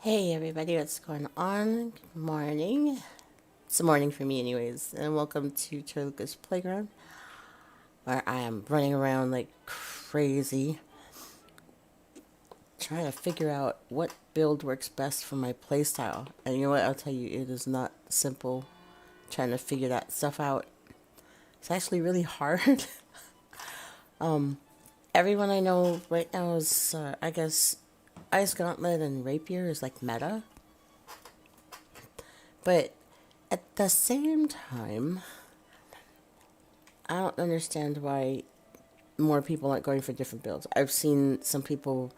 Hey everybody, what's going on? Good morning. It's the morning for me anyways, and welcome to Tirluka's Playground, where I am running around like crazy, trying to figure out what build works best for my playstyle. And you know what, I'll tell you, it is not simple trying to figure that stuff out. It's actually really hard. Everyone I know right now is, I guess, Ice Gauntlet and Rapier is like meta. But at the same time, I don't understand why more people aren't going for different builds. I've seen some people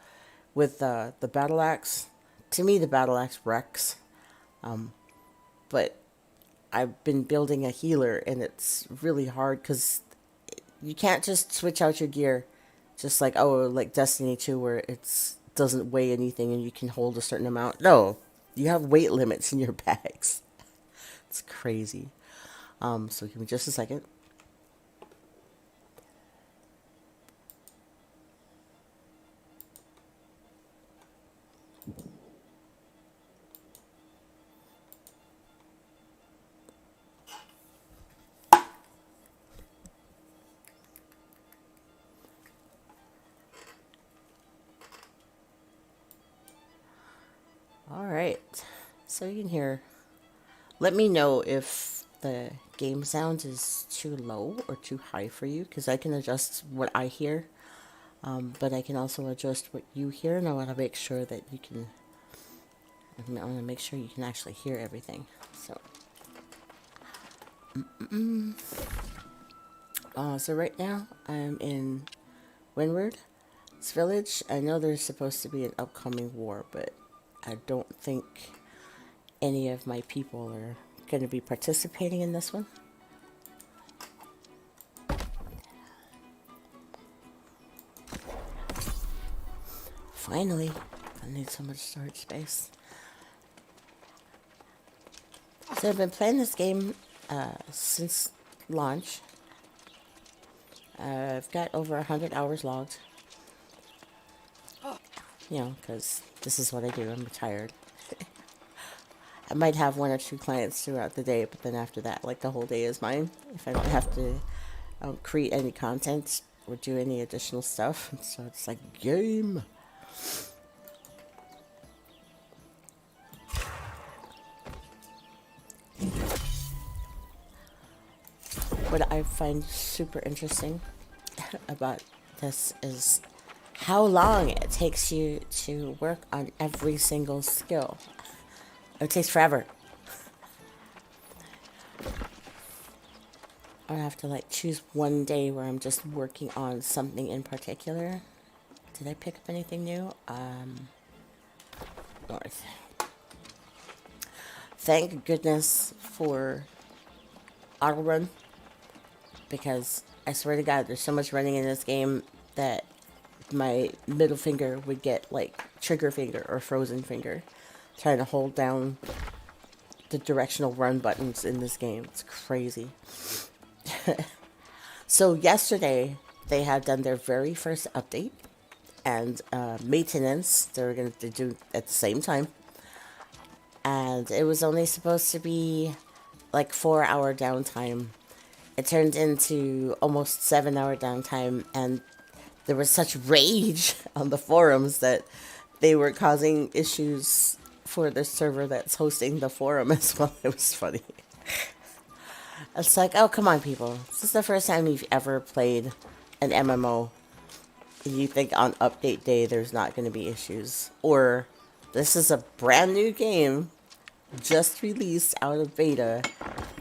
with the battle axe. To me, the battle axe wrecks. But I've been building a healer, and it's really hard because you can't just switch out your gear, just like like Destiny 2, where it doesn't weigh anything and you can hold a certain amount. No, you have weight limits in your bags. It's crazy. So give me just a second. All right. So you can hear. Let me know if the game sound is too low or too high for you, because I can adjust what I hear, but I can also adjust what you hear, and I want to make sure that you can. I want to make sure you can actually hear everything. So, so right now I'm in Windward's village. I know there's supposed to be an upcoming war, but I don't think any of my people are going to be participating in this one. Finally, I need so much storage space. So I've been playing this game since launch. I've got over 100 hours logged. You know, because this is what I do. I'm retired. I might have one or two clients throughout the day, but then after that, like the whole day is mine. If I don't have to create any content or do any additional stuff. So it's like game. What I find super interesting about this is how long it takes you to work on every single skill. It takes forever. I have to like choose one day where I'm just working on something in particular. Did I pick up anything new? North. Thank goodness for auto run, because I swear to God, there's so much running in this game that my middle finger would get like trigger finger or frozen finger trying to hold down the directional run buttons in this game. It's crazy. So yesterday they had done their very first update and maintenance they were going to do at the same time, and it was only supposed to be like 4 hour downtime. It turned into almost 7 hour downtime, and there was such rage on the forums that they were causing issues for the server that's hosting the forum as well. It was funny. It's like, oh, come on, people. This is the first time you've ever played an MMO. You think on update day there's not going to be issues. Or this is a brand new game just released out of beta.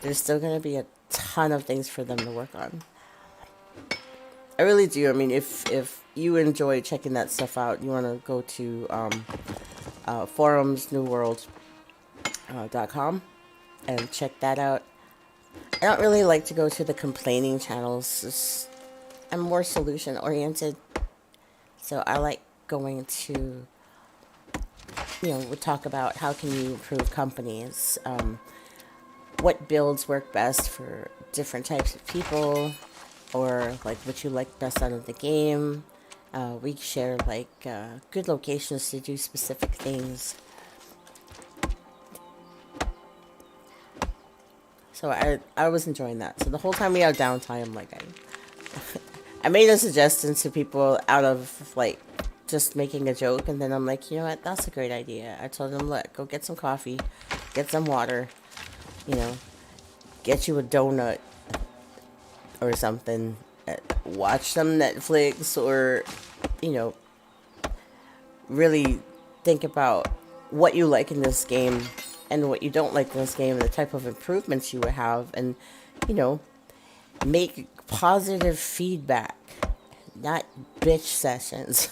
There's still going to be a ton of things for them to work on. I really do. I mean, if you enjoy checking that stuff out, you want to go to forumsnewworld.com and check that out. I don't really like to go to the complaining channels. I'm more solution oriented, so I like going to, we talk about how can you improve companies, what builds work best for different types of people, or like what you like best out of the game. We share like good locations to do specific things. So I was enjoying that. So the whole time we have downtime, like I made a suggestion to people out of like just making a joke, and then I'm like, you know what, that's a great idea. I told them, look, go get some coffee, get some water, you know, get you a donut or something, watch some Netflix, or, you know, really think about what you like in this game and what you don't like in this game and the type of improvements you would have, and, you know, make positive feedback, not bitch sessions.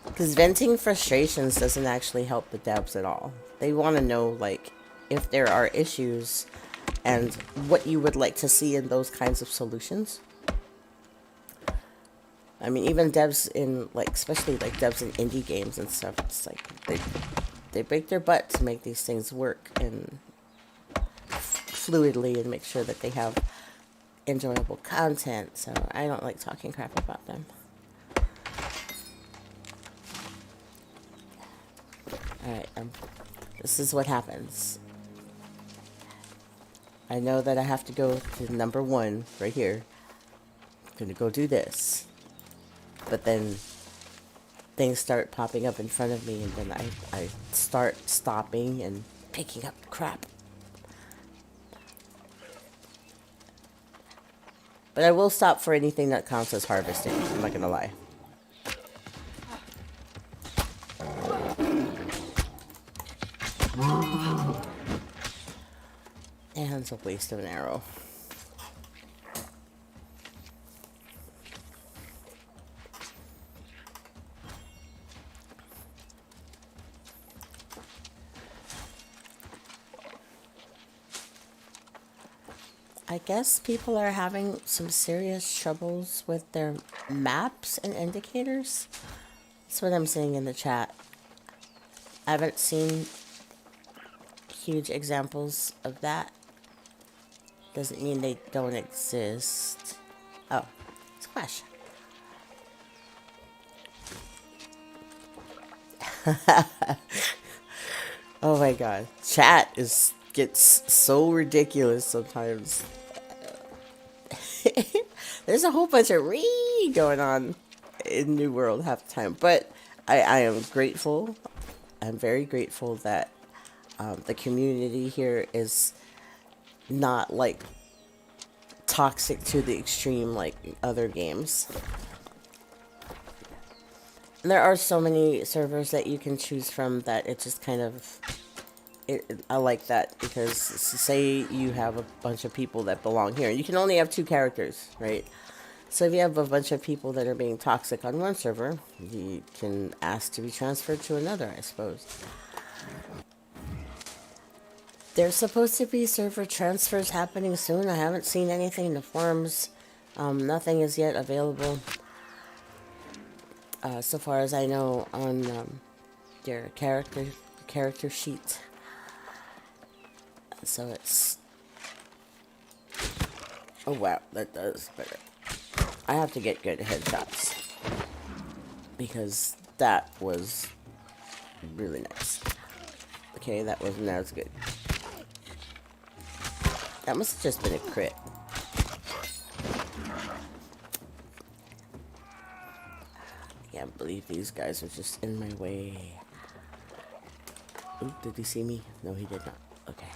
Because venting frustrations doesn't actually help the devs at all. They want to know, like, if there are issues and what you would like to see in those kinds of solutions. I mean, even devs in, like, especially like devs in indie games and stuff, it's like they break their butt to make these things work and fluidly and make sure that they have enjoyable content. So I don't like talking crap about them. Alright, this is what happens. I know that I have to go to number 1 right here. I'm gonna go do this. But then things start popping up in front of me, and then I start stopping and picking up crap. But I will stop for anything that counts as harvesting. I'm not gonna lie. And it's a waste of an arrow. I guess people are having some serious troubles with their maps and indicators. That's what I'm seeing in the chat. I haven't seen huge examples of that. Doesn't mean they don't exist. Oh, squash. Oh my god. Chat gets so ridiculous sometimes. There's a whole bunch of going on in New World half the time. But I am grateful. I'm very grateful that the community here is not like toxic to the extreme like other games. And there are so many servers that you can choose from that it just kind of I like that, because say you have a bunch of people that belong here, you can only have 2 characters, right? So if you have a bunch of people that are being toxic on one server, you can ask to be transferred to another, I suppose. There's supposed to be server transfers happening soon. I haven't seen anything in the forums. Nothing is yet available. So far as I know, on their character sheet. So it's... Oh wow, that does better. I have to get good headshots, because that was really nice. Okay, that was good. That must have just been a crit. I can't believe these guys are just in my way. Ooh, did he see me? No, he did not. Okay.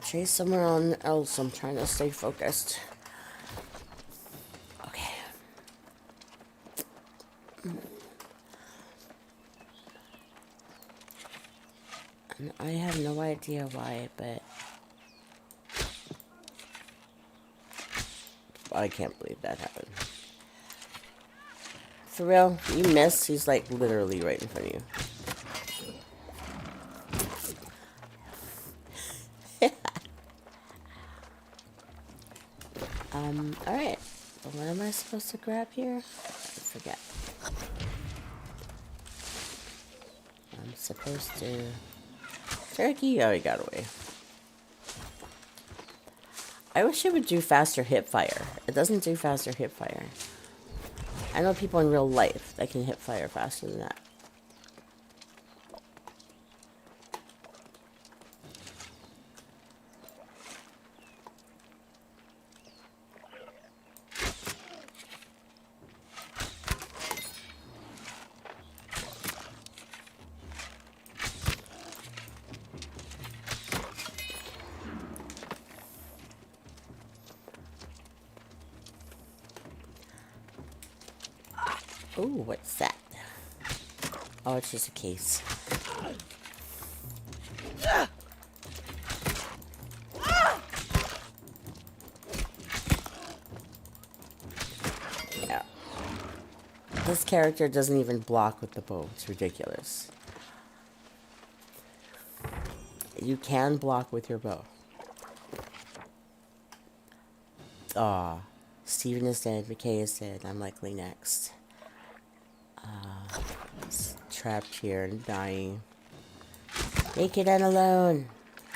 Chase somewhere else. I'm trying to stay focused. Okay. And I have no idea why, but I can't believe that happened. For real, you missed. He's like literally right in front of you. Alright. What am I supposed to grab here? I forget. I'm supposed to... Turkey? Oh, he got away. I wish it would do faster hip fire. It doesn't do faster hip fire. I know people in real life that can hit fire faster than that. Ooh, what's that? Oh, it's just a case. Yeah. This character doesn't even block with the bow. It's ridiculous. You can block with your bow. Aw. Steven is dead. McKay is dead. I'm likely next. Trapped here and dying. Naked and alone.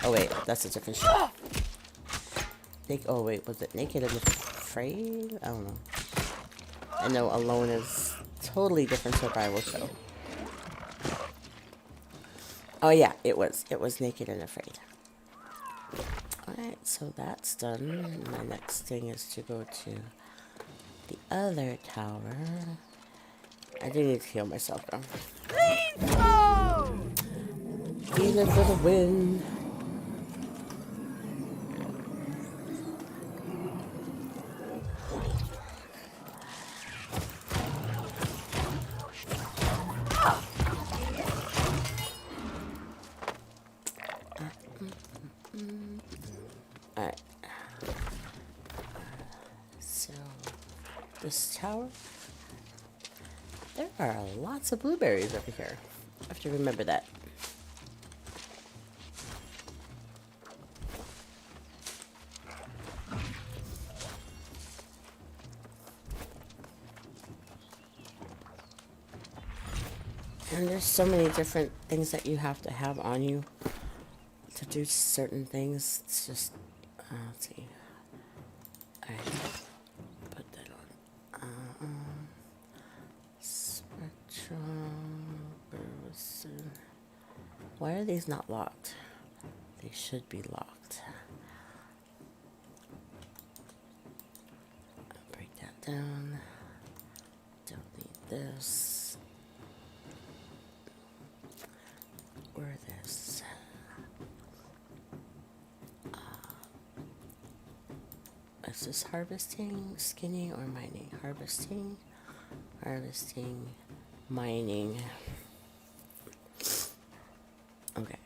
Oh wait, that's a different show. Oh wait, was it Naked and Afraid? I don't know. I know Alone is totally different survival show. Oh yeah, it was Naked and Afraid. Alright, so that's done. My next thing is to go to the other tower. I do need to heal myself though. Feel it for the win. Alright. So, this tower. There are lots of blueberries over here. I have to remember that. And there's so many different things that you have to have on you to do certain things. It's just, let's see. Alright, put that on. Why are these not locked? They should be locked. Break that down. Don't need this. Or this. Is this harvesting, skinning, or mining? Harvesting, harvesting, mining. Okay.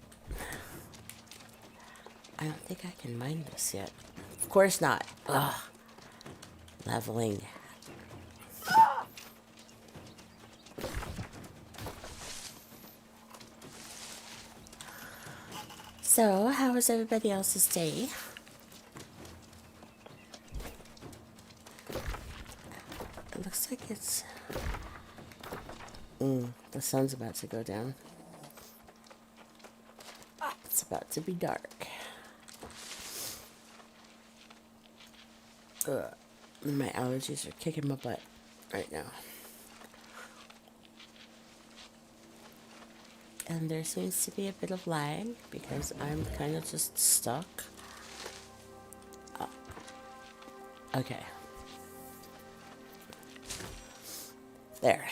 I don't think I can mine this yet. Of course not. Ugh. Leveling. So, how was everybody else's day? It looks like it's... the sun's about to go down. It's about to be dark. Ugh. My allergies are kicking my butt right now. And there seems to be a bit of lag because I'm kind of just stuck. Oh. Okay. There.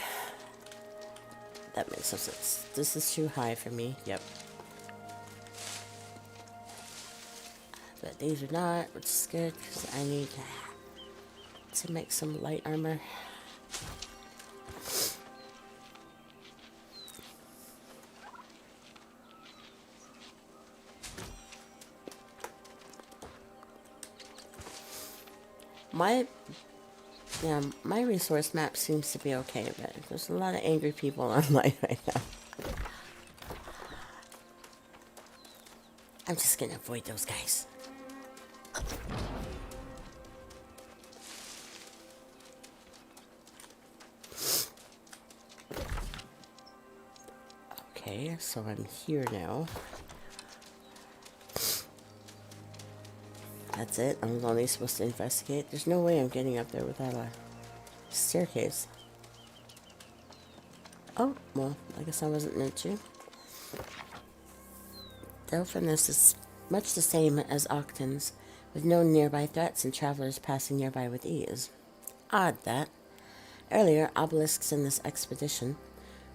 That makes no sense. This is too high for me. Yep. But these are not, which is good because I need to make some light armor. My resource map seems to be okay, but there's a lot of angry people online right now. I'm just gonna avoid those guys. Okay, so I'm here now. That's it. I'm only supposed to investigate. There's no way I'm getting up there without a staircase. Oh, well, I guess I wasn't meant to. The openness is much the same as Octan's, with no nearby threats and travelers passing nearby with ease. Odd that. Earlier, obelisks in this expedition,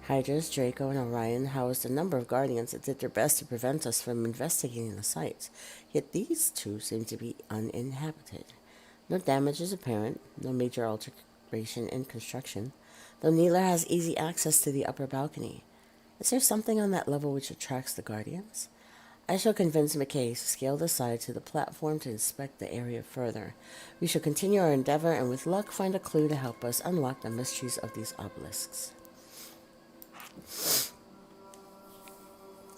Hydras, Draco, and Orion housed a number of guardians that did their best to prevent us from investigating the sites, yet these two seem to be uninhabited. No damage is apparent, no major alteration in construction, though Neela has easy access to the upper balcony. Is there something on that level which attracts the guardians? I shall convince McKay to scale the side to the platform to inspect the area further. We shall continue our endeavor and with luck find a clue to help us unlock the mysteries of these obelisks.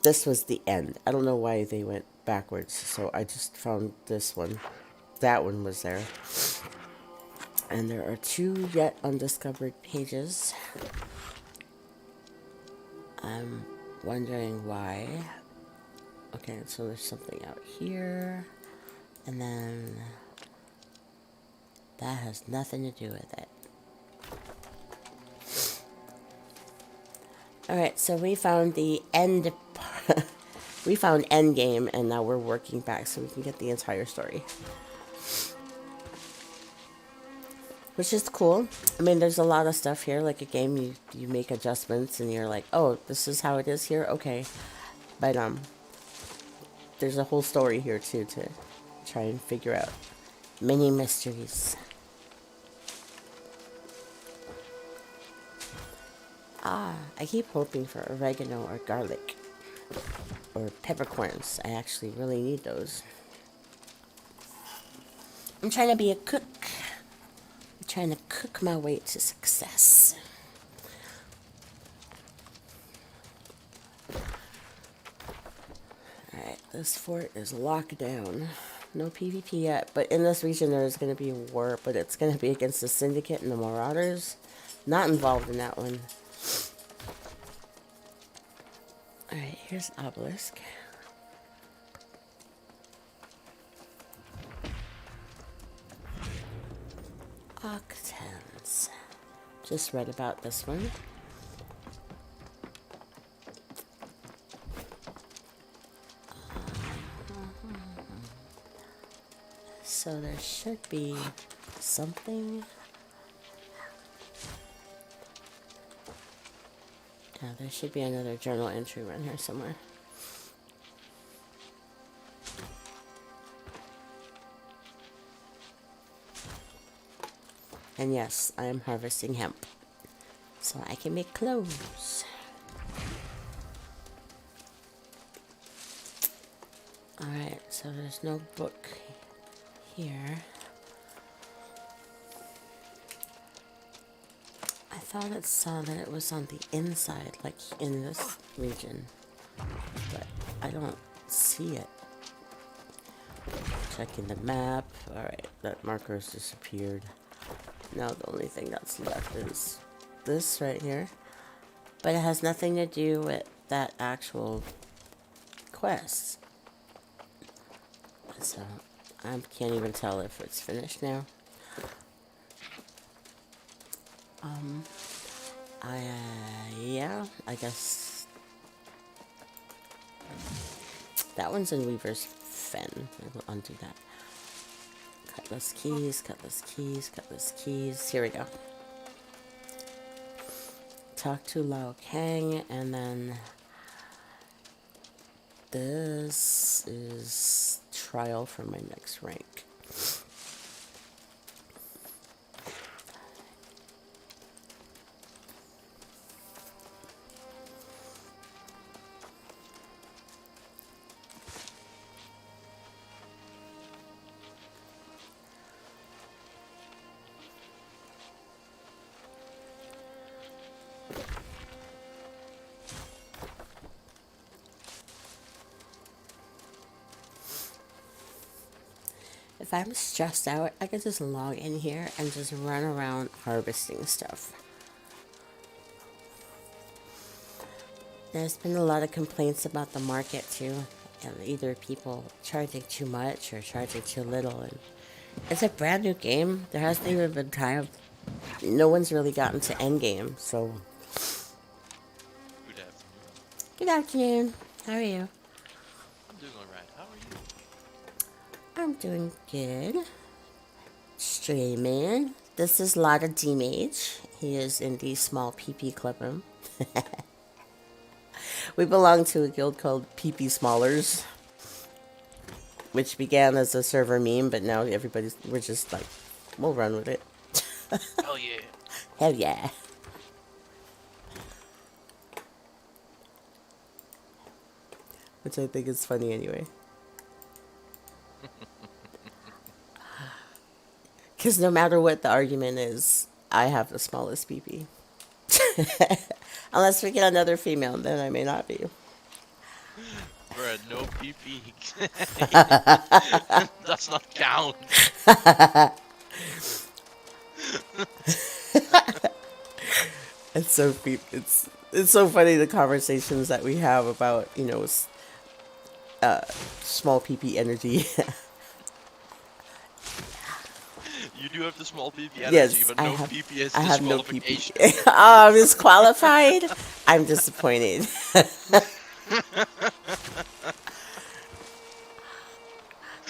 This was the end. I don't know why they went backwards, so I just found this one. That one was there. And there are 2 yet undiscovered pages. I'm wondering why. Okay, so there's something out here. And then that has nothing to do with it. Alright, so we found the end we found endgame, and now we're working back so we can get the entire story. Which is cool. I mean, there's a lot of stuff here. Like a game, you make adjustments, and you're like, oh, this is how it is here? Okay. But, there's a whole story here, too, to try and figure out. Many mysteries. I keep hoping for oregano or garlic. Or peppercorns. I actually really need those. I'm trying to be a cook. I'm trying to cook my way to success. Alright, this fort is locked down. No PvP yet, but in this region there is going to be a war, but it's going to be against the Syndicate and the Marauders. Not involved in that one. Alright, here's Obelisk. Octans. Just read about this one. So there should be something. Yeah, there should be another journal entry around here somewhere. And yes, I am harvesting hemp, so I can make clothes. Alright, so there's no book here. I thought it saw that it was on the inside, like in this region, but I don't see it. Checking the map. Alright, that marker has disappeared. Now the only thing that's left is this right here. But it has nothing to do with that actual quest. So, I can't even tell if it's finished now. Yeah, I guess that one's in Weaver's Fen. I will undo that. Cutlass keys, cutlass keys, cutlass keys. Here we go. Talk to Lao Kang, and then this is trial for my next rank. If I'm stressed out, I can just log in here and just run around harvesting stuff. There's been a lot of complaints about the market too. Either people charging too much or charging too little. And it's a brand new game. There hasn't even been time. No one's really gotten to endgame, so Good afternoon. How are you? I'm doing alright. How are you? I'm doing good. Stray man. This is Lotta D Mage. He is in the small PP club room. We belong to a guild called PP Smallers, which began as a server meme, but now we're just like, we'll run with it. Hell yeah. Hell yeah. Which I think is funny anyway. Because no matter what the argument is, I have the smallest PP. Unless we get another female, then I may not be. Bruh, no PP. Does not count. It's so funny the conversations that we have about small PP energy. You do have the small PP energy, Yes, but no PP is I have no PP. disqualification. Oh, I'm disqualified. I'm disappointed.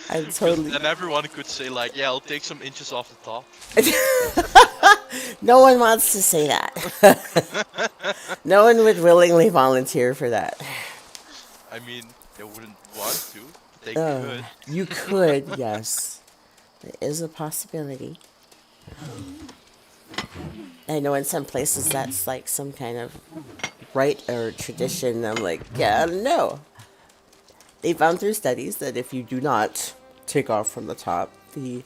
I'm Because totally. then everyone could say like, yeah, I'll take some inches off the top. No one wants to say that. No one would willingly volunteer for that. I mean, they wouldn't want to, but they could. You could, yes. There is a possibility. I know in some places that's like some kind of rite or tradition. I'm like, yeah, no. They found through studies that if you do not take off from the top, you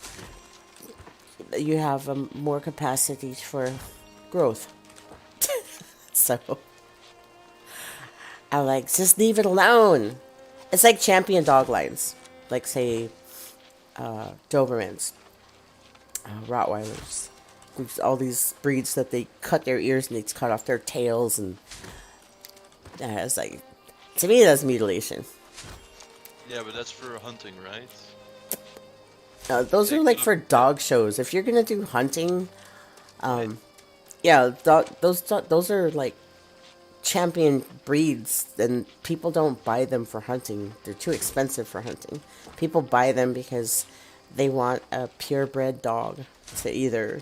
have more capacity for growth. So I'm like, just leave it alone. It's like champion dog lines, like say Dobermans, Rottweilers. There's all these breeds that they cut their ears and they cut off their tails, and it's like, to me that's mutilation. Yeah, but that's for hunting, right? Those are like for dog shows. If you're gonna do hunting, yeah, those are like champion breeds, and people don't buy them for hunting. They're too expensive for hunting. People buy them because they want a purebred dog to either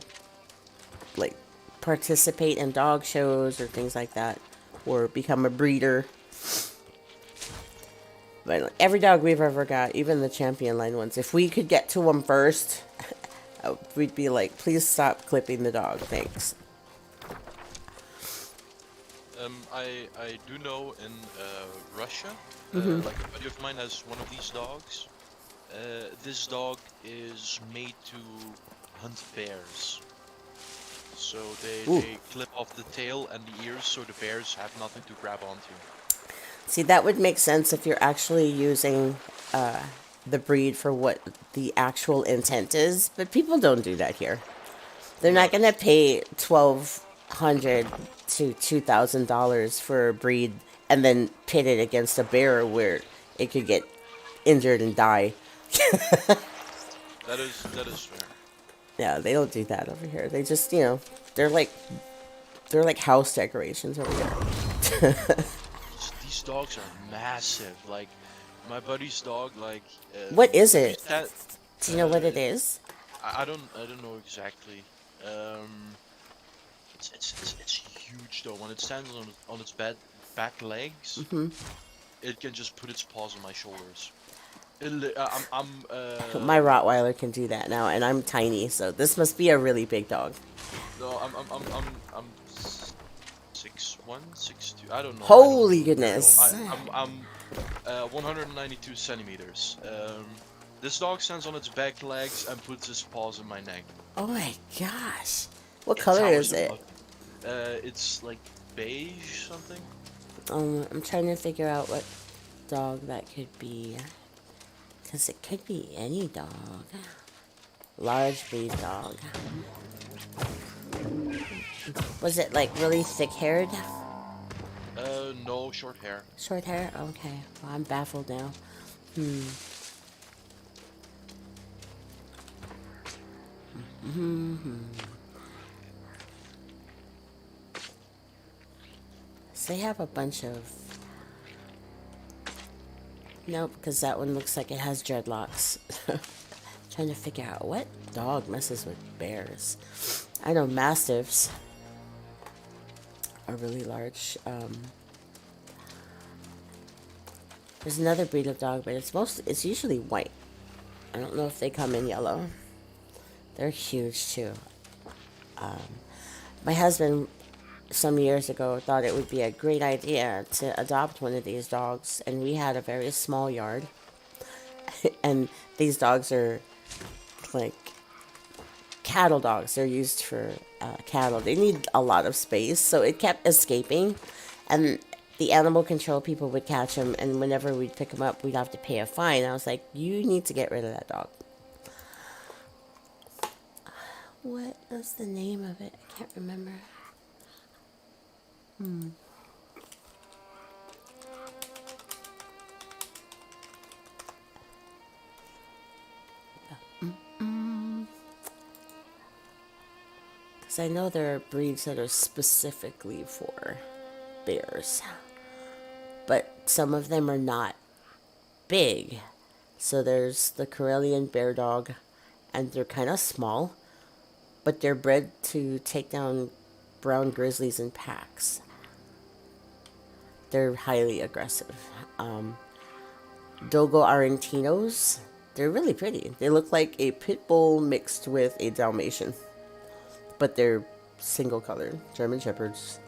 like participate in dog shows or things like that, or become a breeder. But every dog we've ever got, even the champion line ones, if we could get to them first, we'd be like, please stop clipping the dog, thanks. I do know in Russia, like a buddy of mine has one of these dogs. This dog is made to hunt bears. So they clip off the tail and the ears so the bears have nothing to grab onto. See, that would make sense if you're actually using the breed for what the actual intent is, but people don't do that here. They're not going to pay $1,200 to $2,000 for a breed and then pit it against a bear where it could get injured and die. That is fair. Yeah, they don't do that over here. They just, they're like house decorations over here. These dogs are massive. Like my buddy's dog, like. What is it? That, Do you know what it is? I don't know exactly. It's huge though. When it stands on its back legs, it can just put its paws on my shoulders. My Rottweiler can do that now, and I'm tiny, so this must be a really big dog. No, I'm 6'1", 6'2". I don't know. Holy goodness! I'm 192 centimeters. This dog stands on its back legs and puts his paws on my neck. Oh my gosh! What color is it? It's like beige something. I'm trying to figure out what dog that could be. Because it could be any dog. Large breed dog. Was it like really thick haired? No, short hair. Short hair? Okay. Well, I'm baffled now. So they have a bunch of Nope, because that one looks like it has dreadlocks. Trying to figure out what dog messes with bears. I know mastiffs are really large. There's another breed of dog, but it's usually white. I don't know if they come in yellow. They're huge too. My husband, some years ago, thought it would be a great idea to adopt one of these dogs, and we had a very small yard. And these dogs are like cattle dogs. They're used for cattle. They need a lot of space, so it kept escaping, and the animal control people would catch him, and whenever we'd pick him up, we'd have to pay a fine. I was like, you need to get rid of that dog. What was the name of it? I can't remember. Because I know there are breeds that are specifically for bears, but some of them are not big. So there's the Karelian bear dog, and they're kind of small, but they're bred to take down brown grizzlies in packs. They're highly aggressive. Dogo Argentinos, they're really pretty. They look like a pit bull mixed with a Dalmatian, but they're single colored. German Shepherds.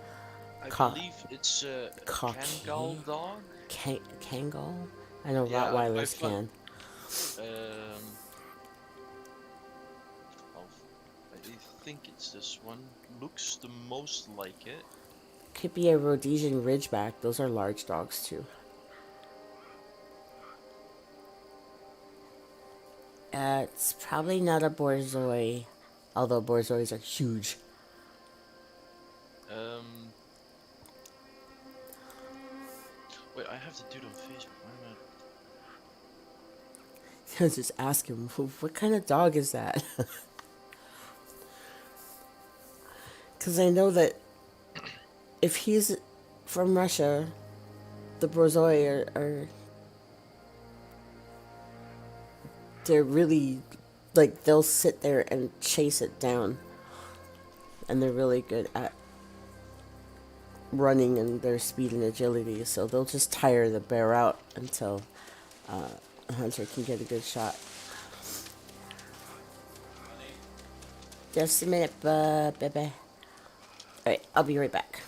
I Ca- believe it's a Cocky. Kangal dog. Kangal? I know Yeah, Rottweilers can. Um, I think it's this one. Looks the most like it. Could be a Rhodesian Ridgeback. Those are large dogs too. It's probably not a Borzoi, although Borzois are huge. Wait, I have to do it on Facebook. Why am I was just ask him, what kind of dog is that? Because I know that if he's from Russia, the Borzoi are they're really, like, they'll sit there and chase it down. And they're really good at running and their speed and agility. So they'll just tire the bear out until a hunter can get a good shot. Just a minute, baby. Alright, I'll be right back.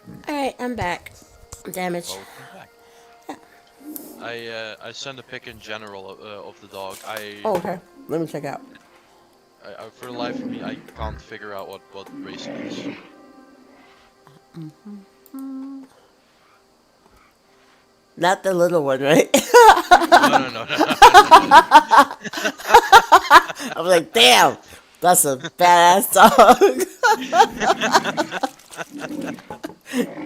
All right, I'm back. Damage. Welcome back. Yeah. I sent a pic in general of the dog. Oh, okay. Let me check out. For the life of me, I can't figure out what race it is. Not the little one, right? No, no, no, I'm like, damn, that's a badass dog.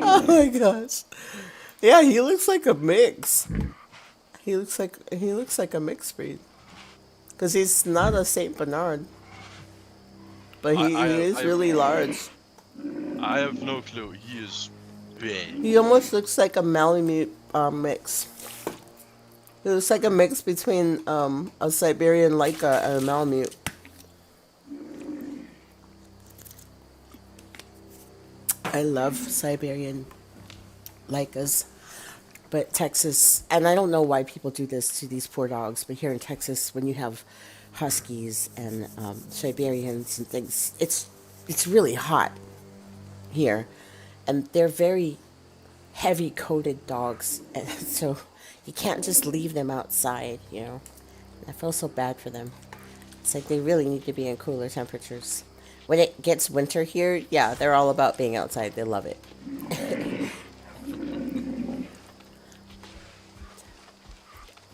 Oh my gosh. Yeah, he looks like a mix. He looks like a mixed breed. Cause he's not a Saint Bernard, but I, he I, is I, really large. I have no clue. He is big. He almost looks like a Malamute mix. He looks like a mix between a Siberian Leica and a Malamute. I love Siberian Leicas, but Texas, and I don't know why people do this to these poor dogs, but here in Texas, when you have Huskies and Siberians and things, it's really hot here, and they're very heavy coated dogs, and so you can't just leave them outside, you know. I feel so bad for them. It's like they really need to be in cooler temperatures. When it gets winter here, yeah, they're all about being outside. They love it.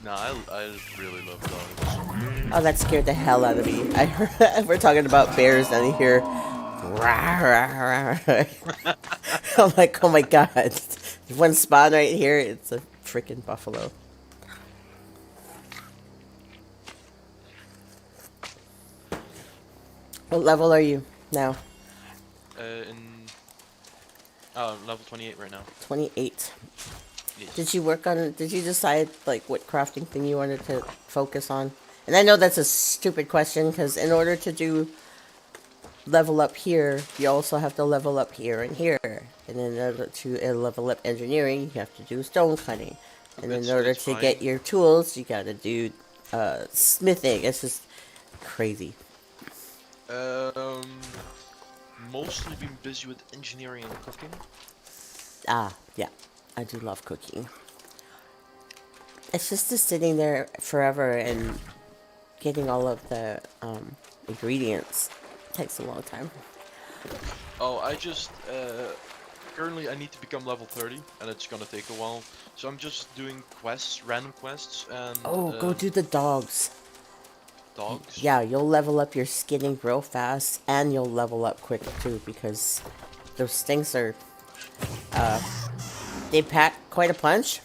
No, I really love dogs. Oh, that scared the hell out of me. I heard we're talking about bears, and I hear rah, rah, rah. I'm like, oh my god. There's one spot right here. It's a freaking buffalo. What level are you now? In level 28 right now. 28. Yes. Did you decide like what crafting thing you wanted to focus on? And I know that's a stupid question because in order to do level up here, you also have to level up here and here. And in order to level up engineering, you have to do stone cutting. And in order It's to fine. get your tools, you gotta do smithing. It's just crazy. Mostly been busy with engineering and cooking. Ah, yeah. I do love cooking. It's just sitting there forever and getting all of the ingredients. It takes a long time. Oh, I just currently I need to become level 30, and it's gonna take a while. So I'm just doing quests, random quests, and Oh, go do the dogs. dogs. Yeah, you'll level up your skinning real fast, and you'll level up quick too because those things are they pack quite a punch.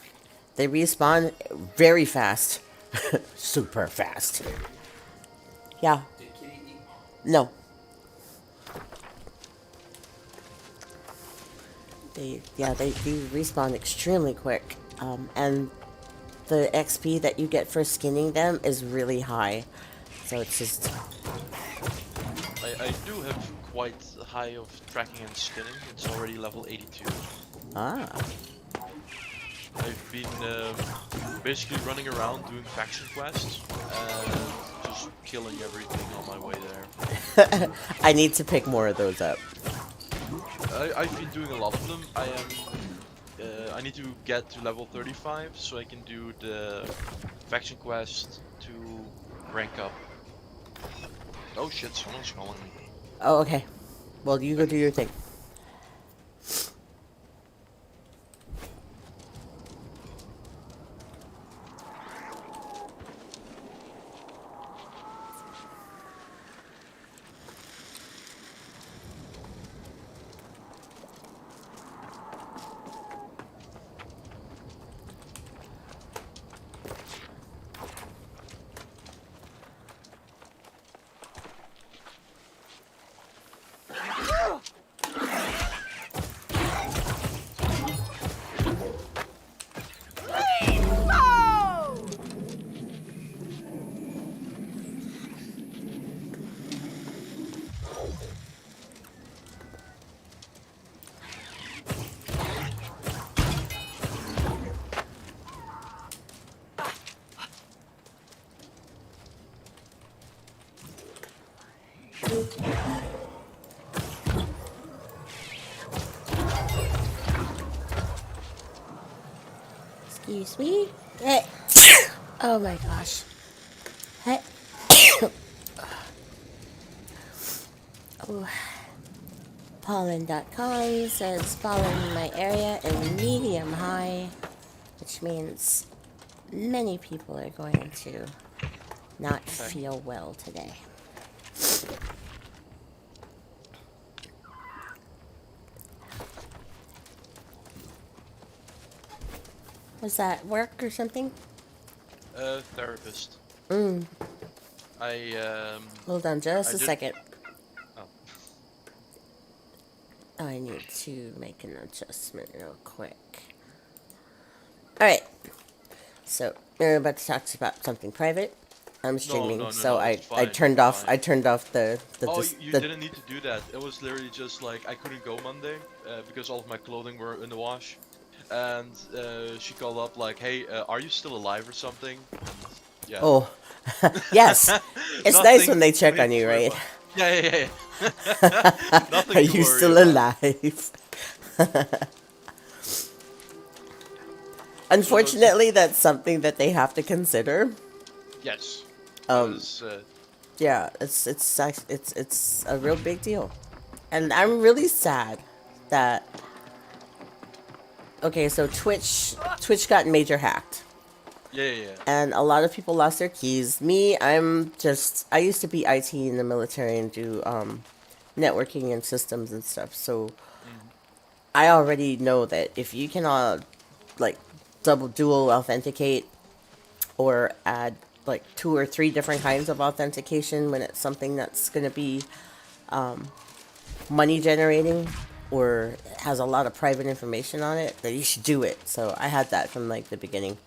They respawn very fast, super fast. Yeah. No. They do respawn extremely quick, and the XP that you get for skinning them is really high. So it's just I do have quite high of tracking and skinning. It's already level 82. ah. I've been basically running around doing faction quests and just killing everything on my way there. I need to pick more of those up. I've been doing a lot of them. I need to get to level 35 so I can do the faction quest to rank up. Oh shit, someone's calling me. Oh, okay. Well, you go do your thing. Excuse me. Hey. Oh my gosh. Hey. Oh. Pollen.com says pollen in my area in medium high, which means many people are going to not Okay. feel well today. Was that work or something? Therapist. Mm. I Hold on I just a did. second. Oh, I need to make an adjustment real quick. Alright, so we're about to talk about something private. I'm no, streaming, no, no, so no. It's fine. It's fine. I turned off Oh, you didn't need to do that. It was literally just like I couldn't go Monday because all of my clothing were in the wash, and she called up like, "Hey, are you still alive or something?" And yeah, Oh, yes. It's nice when nothing they check on major to you, worry right? about. Yeah, yeah, yeah. Are Nothing to you worry still about. alive? So it was just Unfortunately, that's something that they have to consider. yes, Um, because yeah, it's a real big deal, and I'm really sad that. Okay, so Twitch got major hacked, yeah, yeah, yeah. and a lot of people lost their keys. Me, I used to be IT in the military and do networking and systems and stuff. So Mhm. I already know that if you cannot like double dual authenticate or add like two or three different kinds of authentication when it's something that's going to be money generating or has a lot of private information on it, that you should do it. So I had that from like the beginning.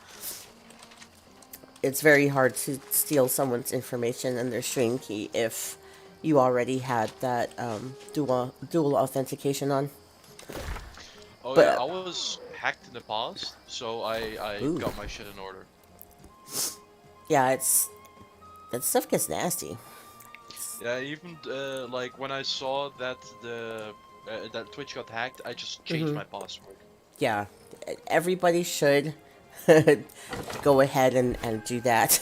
It's very hard to steal someone's information and their stream key if you already had that dual authentication on. Oh yeah, I But was hacked in the past, so I ooh, got my shit in order. yeah, it's that stuff gets nasty. Yeah, even like when I saw that that Twitch got hacked, I just changed my password. Yeah, everybody should go ahead and do that.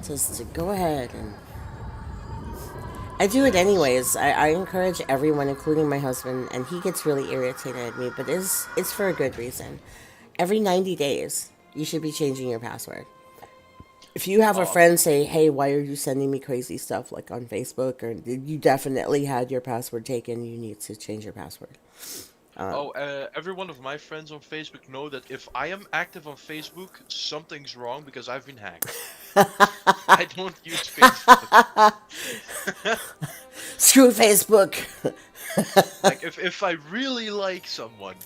Just to go ahead and I do it anyways. I encourage everyone, including my husband, and he gets really irritated at me, but it's for a good reason. Every 90 days, you should be changing your password. If you have a Oh, friend say, "Hey, why are you sending me crazy stuff like on Facebook?" or "You definitely had your password taken, you need to change your password." every one of my friends on Facebook know that if I am active on Facebook, something's wrong because I've been hacked. I don't use Facebook. Screw Facebook. Like if I really like someone,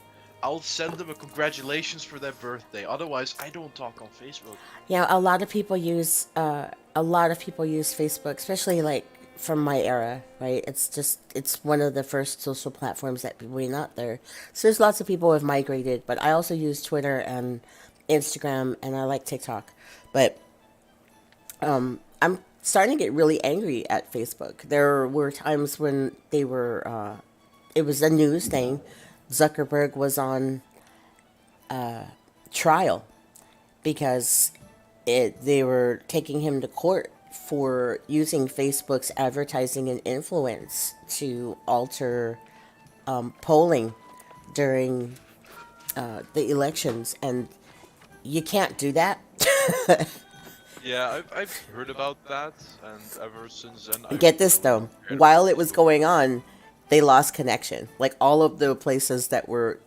I'll send them a congratulations for their birthday. Otherwise, I don't talk on Facebook. Yeah, a lot of people use Facebook, especially like from my era, right? It's one of the first social platforms that went out there. So there's lots of people who have migrated, but I also use Twitter and Instagram, and I like TikTok. But I'm starting to get really angry at Facebook. There were times when it was a news thing. Zuckerberg was on trial because they were taking him to court for using Facebook's advertising and influence to alter polling during the elections, and you can't do that. Yeah, I've heard about that, and ever since then I Get this really though, forget about while it was Facebook. going on, they lost connection. Like all of the places that were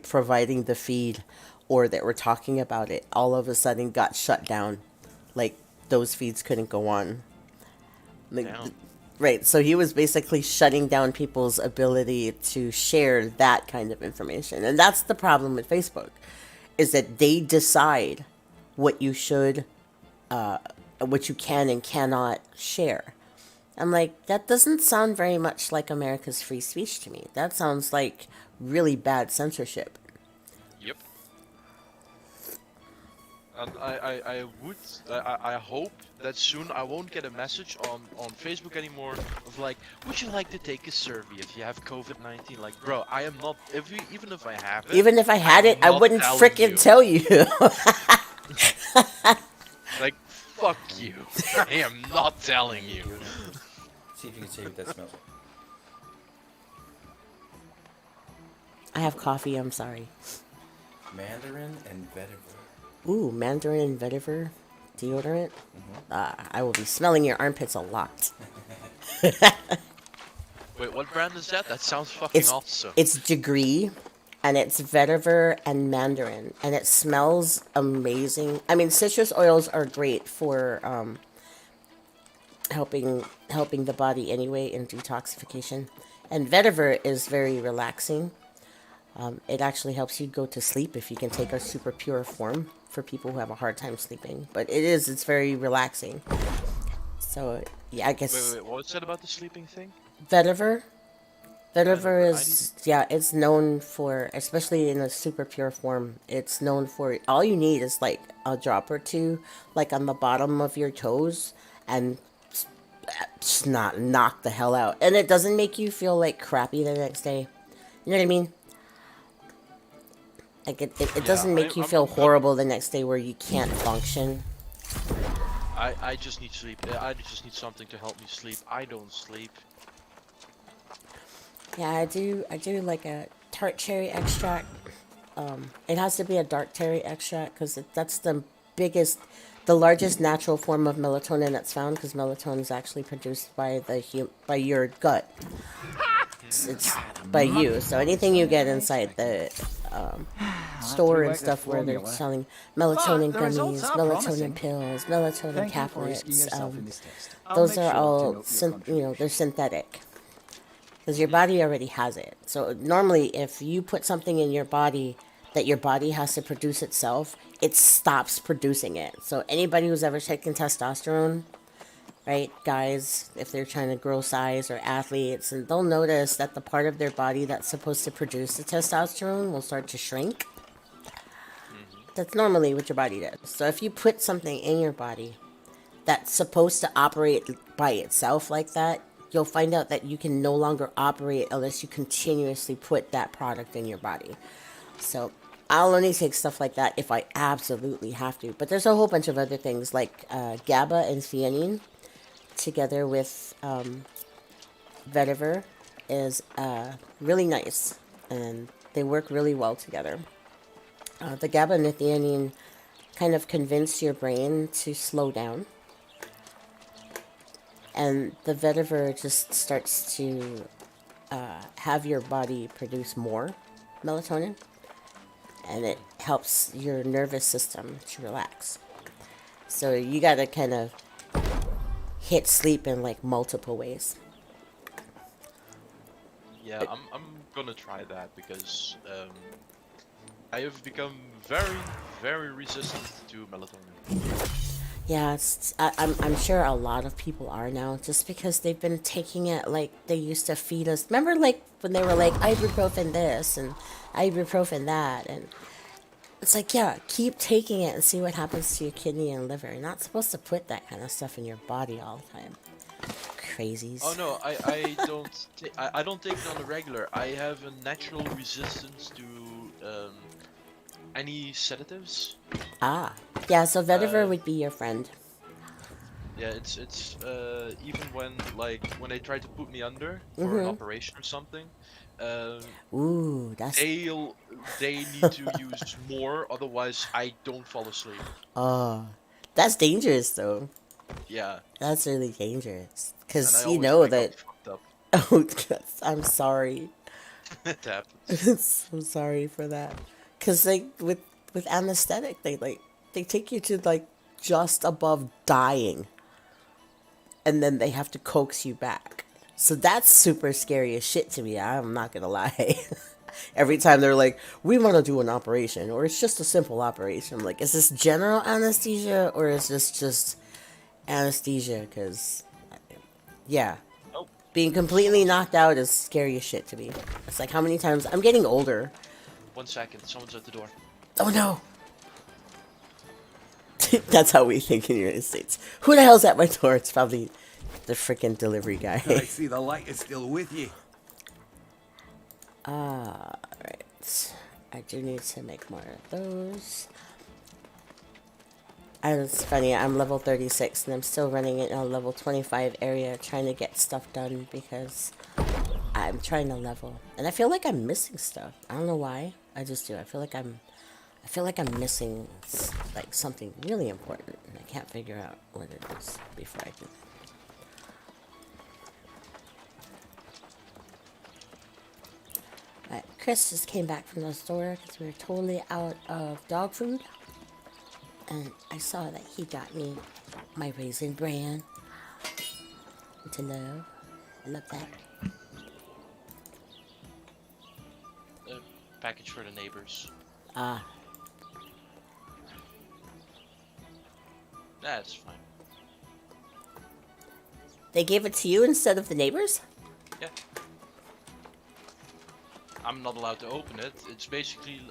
providing the feed or that were talking about it, all of a sudden got shut down. Like those feeds couldn't go on. Like, Damn. right. So he was basically shutting down people's ability to share that kind of information. And that's the problem with Facebook is that they decide what you should what you can and cannot share. I'm like, that doesn't sound very much like America's free speech to me. That sounds like really bad censorship. Yep. And I hope that soon I won't get a message on Facebook anymore of like, would you like to take a survey if you have COVID-19? Like, bro, I am not. Even if I have it, Even if I I had am it, I not wouldn't telling frickin' you. tell you. Like, fuck you. I am not telling you. See if you can say what that smells like. I have coffee, I'm sorry. Mandarin and vetiver. Ooh, Mandarin and vetiver deodorant. I will be smelling your armpits a lot. Wait, what brand is that? That sounds fucking awesome. It's Degree, and it's vetiver and Mandarin, and it smells amazing. I mean, citrus oils are great for helping the body anyway in detoxification, and vetiver is very relaxing. It actually helps you go to sleep if you can take a super pure form for people who have a hard time sleeping. But it's very relaxing. So, yeah, I guess... Wait, what was that about the sleeping thing? Vetiver? Vetiver is, yeah, it's known for, especially in a super pure form, it's known for, all you need is like a drop or two, like on the bottom of your toes, and just not knock the hell out. And it doesn't make you feel like crappy the next day. You know what I mean? Like, it doesn't make you feel horrible the next day where you can't function. I just need sleep. I just need something to help me sleep. I don't sleep. Yeah, I do like a tart cherry extract. It has to be a dark cherry extract because that's the largest natural form of melatonin that's found, because melatonin is actually produced by your gut. It's by you. So anything you get inside the store and stuff where they're selling melatonin gummies, melatonin pills, melatonin caplets, those are all they're synthetic. Because your body already has it. So normally if you put something in your body that your body has to produce itself, it stops producing it. So anybody who's ever taken testosterone, right, guys, if they're trying to grow size, or athletes, and they'll notice that the part of their body that's supposed to produce the testosterone will start to shrink. That's normally what your body does. So if you put something in your body that's supposed to operate by itself like that, you'll find out that you can no longer operate unless you continuously put that product in your body. So I'll only take stuff like that if I absolutely have to. But there's a whole bunch of other things like GABA and theanine together with vetiver is really nice, and they work really well together. The GABA and the theanine kind of convince your brain to slow down, and the vetiver just starts to have your body produce more melatonin, and it helps your nervous system to relax. So you gotta kind of hit sleep in like multiple ways. Yeah, I'm gonna try that because I have become very, very resistant to melatonin. Yeah, I'm sure a lot of people are now, just because they've been taking it like they used to feed us. Remember, like when they were like ibuprofen this and ibuprofen that, and it's like, yeah, keep taking it and see what happens to your kidney and liver. You're not supposed to put that kind of stuff in your body all the time. Crazies. Oh no, I don't I don't take it on the regular. I have a natural resistance to any sedatives. Ah, yeah. So vetiver would be your friend. Yeah, it's even when they try to put me under for an operation or something. Ooh, They need to use more, otherwise I don't fall asleep. Oh, that's dangerous though. Yeah. That's really dangerous, because And I you always know wake that. up fucked up. Oh, I'm sorry. It happens. I'm sorry for that. Because with anesthetic, they take you to like just above dying, and then they have to coax you back. So that's super scary as shit to me. I'm not gonna lie. Every time they're like, we want to do an operation, or it's just a simple operation. I'm like, is this general anesthesia, or is this just anesthesia? Because, yeah, Oh, being completely knocked out is scary as shit to me. It's like, how many times? I'm getting older. 1 second, someone's at the door. Oh no! That's how we think in the United States. Who the hell's at my door? It's probably the freaking delivery guy. I see the light is still with you. Alright. I do need to make more of those. And it's funny, I'm level 36 and I'm still running in a level 25 area trying to get stuff done because I'm trying to level. And I feel like I'm missing stuff. I don't know why. I just do. I feel like I'm missing like something really important and I can't figure out what it is before I do that. Alright, Chris just came back from the store because we were totally out of dog food. And I saw that he got me my Raisin Bran to love. I love that. Package for the neighbors. Ah, That's fine. they gave it to you instead of the neighbors? Yeah. I'm not allowed to open it. It's basically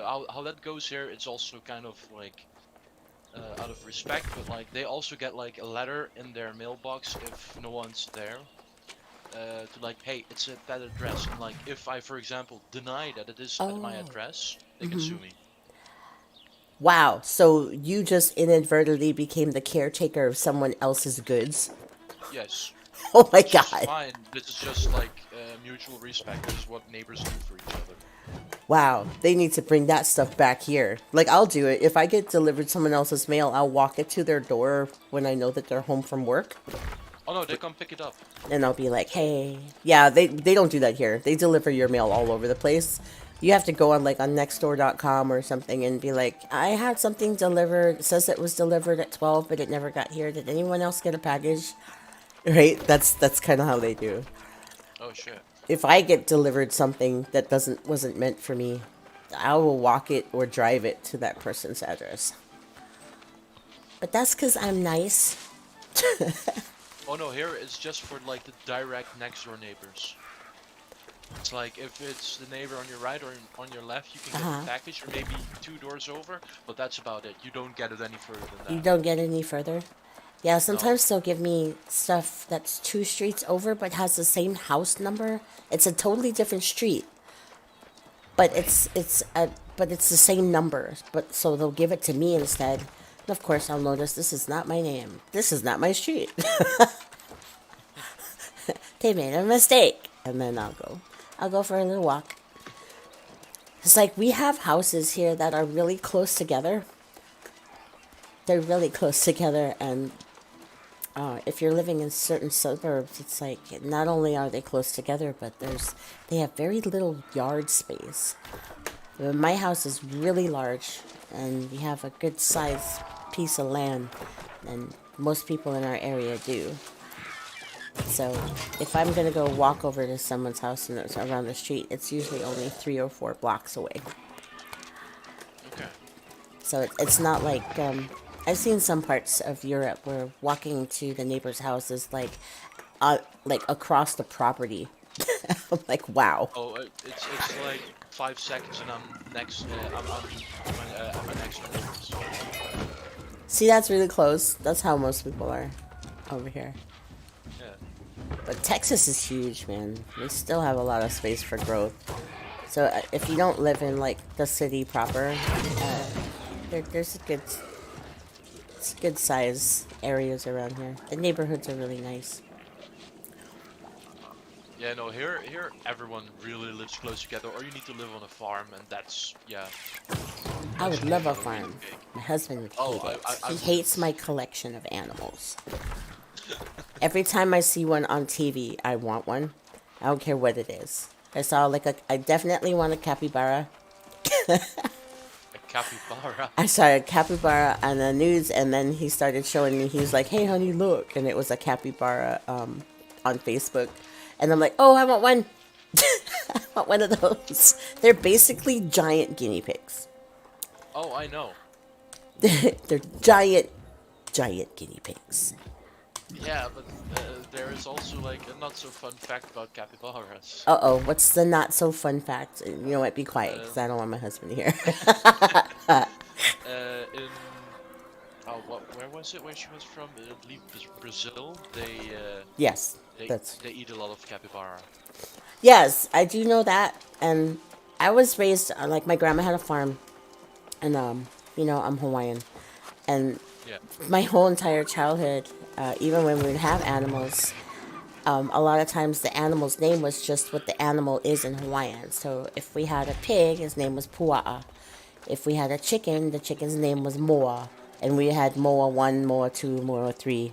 how that goes here. It's also kind of like out of respect, but like they also get like a letter in their mailbox if no one's there. To like, hey, it's at that address, and like if I, for example, deny that it is at my address, they can sue me. Wow, so you just inadvertently became the caretaker of someone else's goods? Yes. Oh my Which is god. fine. This is just like mutual respect. This is what neighbors do for each other. Wow, they need to bring that stuff back here. Like, I'll do it. If I get delivered someone else's mail, I'll walk it to their door when I know that they're home from work. Oh no, they come pick it up. And I'll be like, hey. Yeah, they don't do that here. They deliver your mail all over the place. You have to go on, like, on nextdoor.com or something and be like, I had something delivered. It says it was delivered at 12, but it never got here. Did anyone else get a package? Right? That's kind of how they do. Oh shit. If I get delivered something that wasn't meant for me, I will walk it or drive it to that person's address. But that's because I'm nice. Oh no, here it's just for like the direct next door neighbors. It's like if it's the neighbor on your right or on your left, you can get the package, or maybe 2 doors over, but that's about it. You don't get it any further than that. You don't get any further? Yeah, sometimes they'll give me stuff that's 2 streets over but has the same house number. It's a totally different street. But it's the same number. But so they'll give it to me instead. And of course I'll notice this is not my name. This is not my street. They made a mistake. And then I'll go for a little walk. It's like we have houses here that are really close together. They're really close together, and if you're living in certain suburbs, it's like not only are they close together, but they have very little yard space. My house is really large, and we have a good sized piece of land, and most people in our area do. So if I'm gonna go walk over to someone's house and it's around the street, it's usually only 3 or 4 blocks away. Okay. So it's not like I've seen some parts of Europe where walking to the neighbor's house is like across the property. I'm like, wow. Oh, it's like 5 seconds and I'm next. I'm my next neighbors. See, that's really close. That's how most people are over here. Yeah. But Texas is huge, man. We still have a lot of space for growth. So if you don't live in like the city proper, there's good size areas around here. The neighborhoods are really nice. Yeah, no, here everyone really lives close together, or you need to live on a farm, and that's, yeah. I would love a farm. My husband would hate it. I He hates my collection of animals. Every time I see one on TV, I want one. I don't care what it is. I definitely want a capybara. A capybara. I saw a capybara on the news, and then he started showing me. He was like, "Hey, honey, look!" And it was a capybara on Facebook, and I'm like, "Oh, I want one! I want one of those." They're basically giant guinea pigs. Oh, I know. They're giant guinea pigs. Yeah, but there is also like a not so fun fact about capybaras. What's the not so fun fact? You know what? Be quiet, because I don't want my husband here. where was it? Where she was from? I believe Brazil. Yes, They that's they eat a lot of capybara. yes. I do know that, and I was raised like my grandma had a farm, and I'm Hawaiian, and Yeah. my whole entire childhood, even when we would have animals, a lot of times the animal's name was just what the animal is in Hawaiian. So if we had a pig, his name was Pua'a. If we had a chicken, the chicken's name was Moa. And we had Moa 1, Moa 2, Moa 3.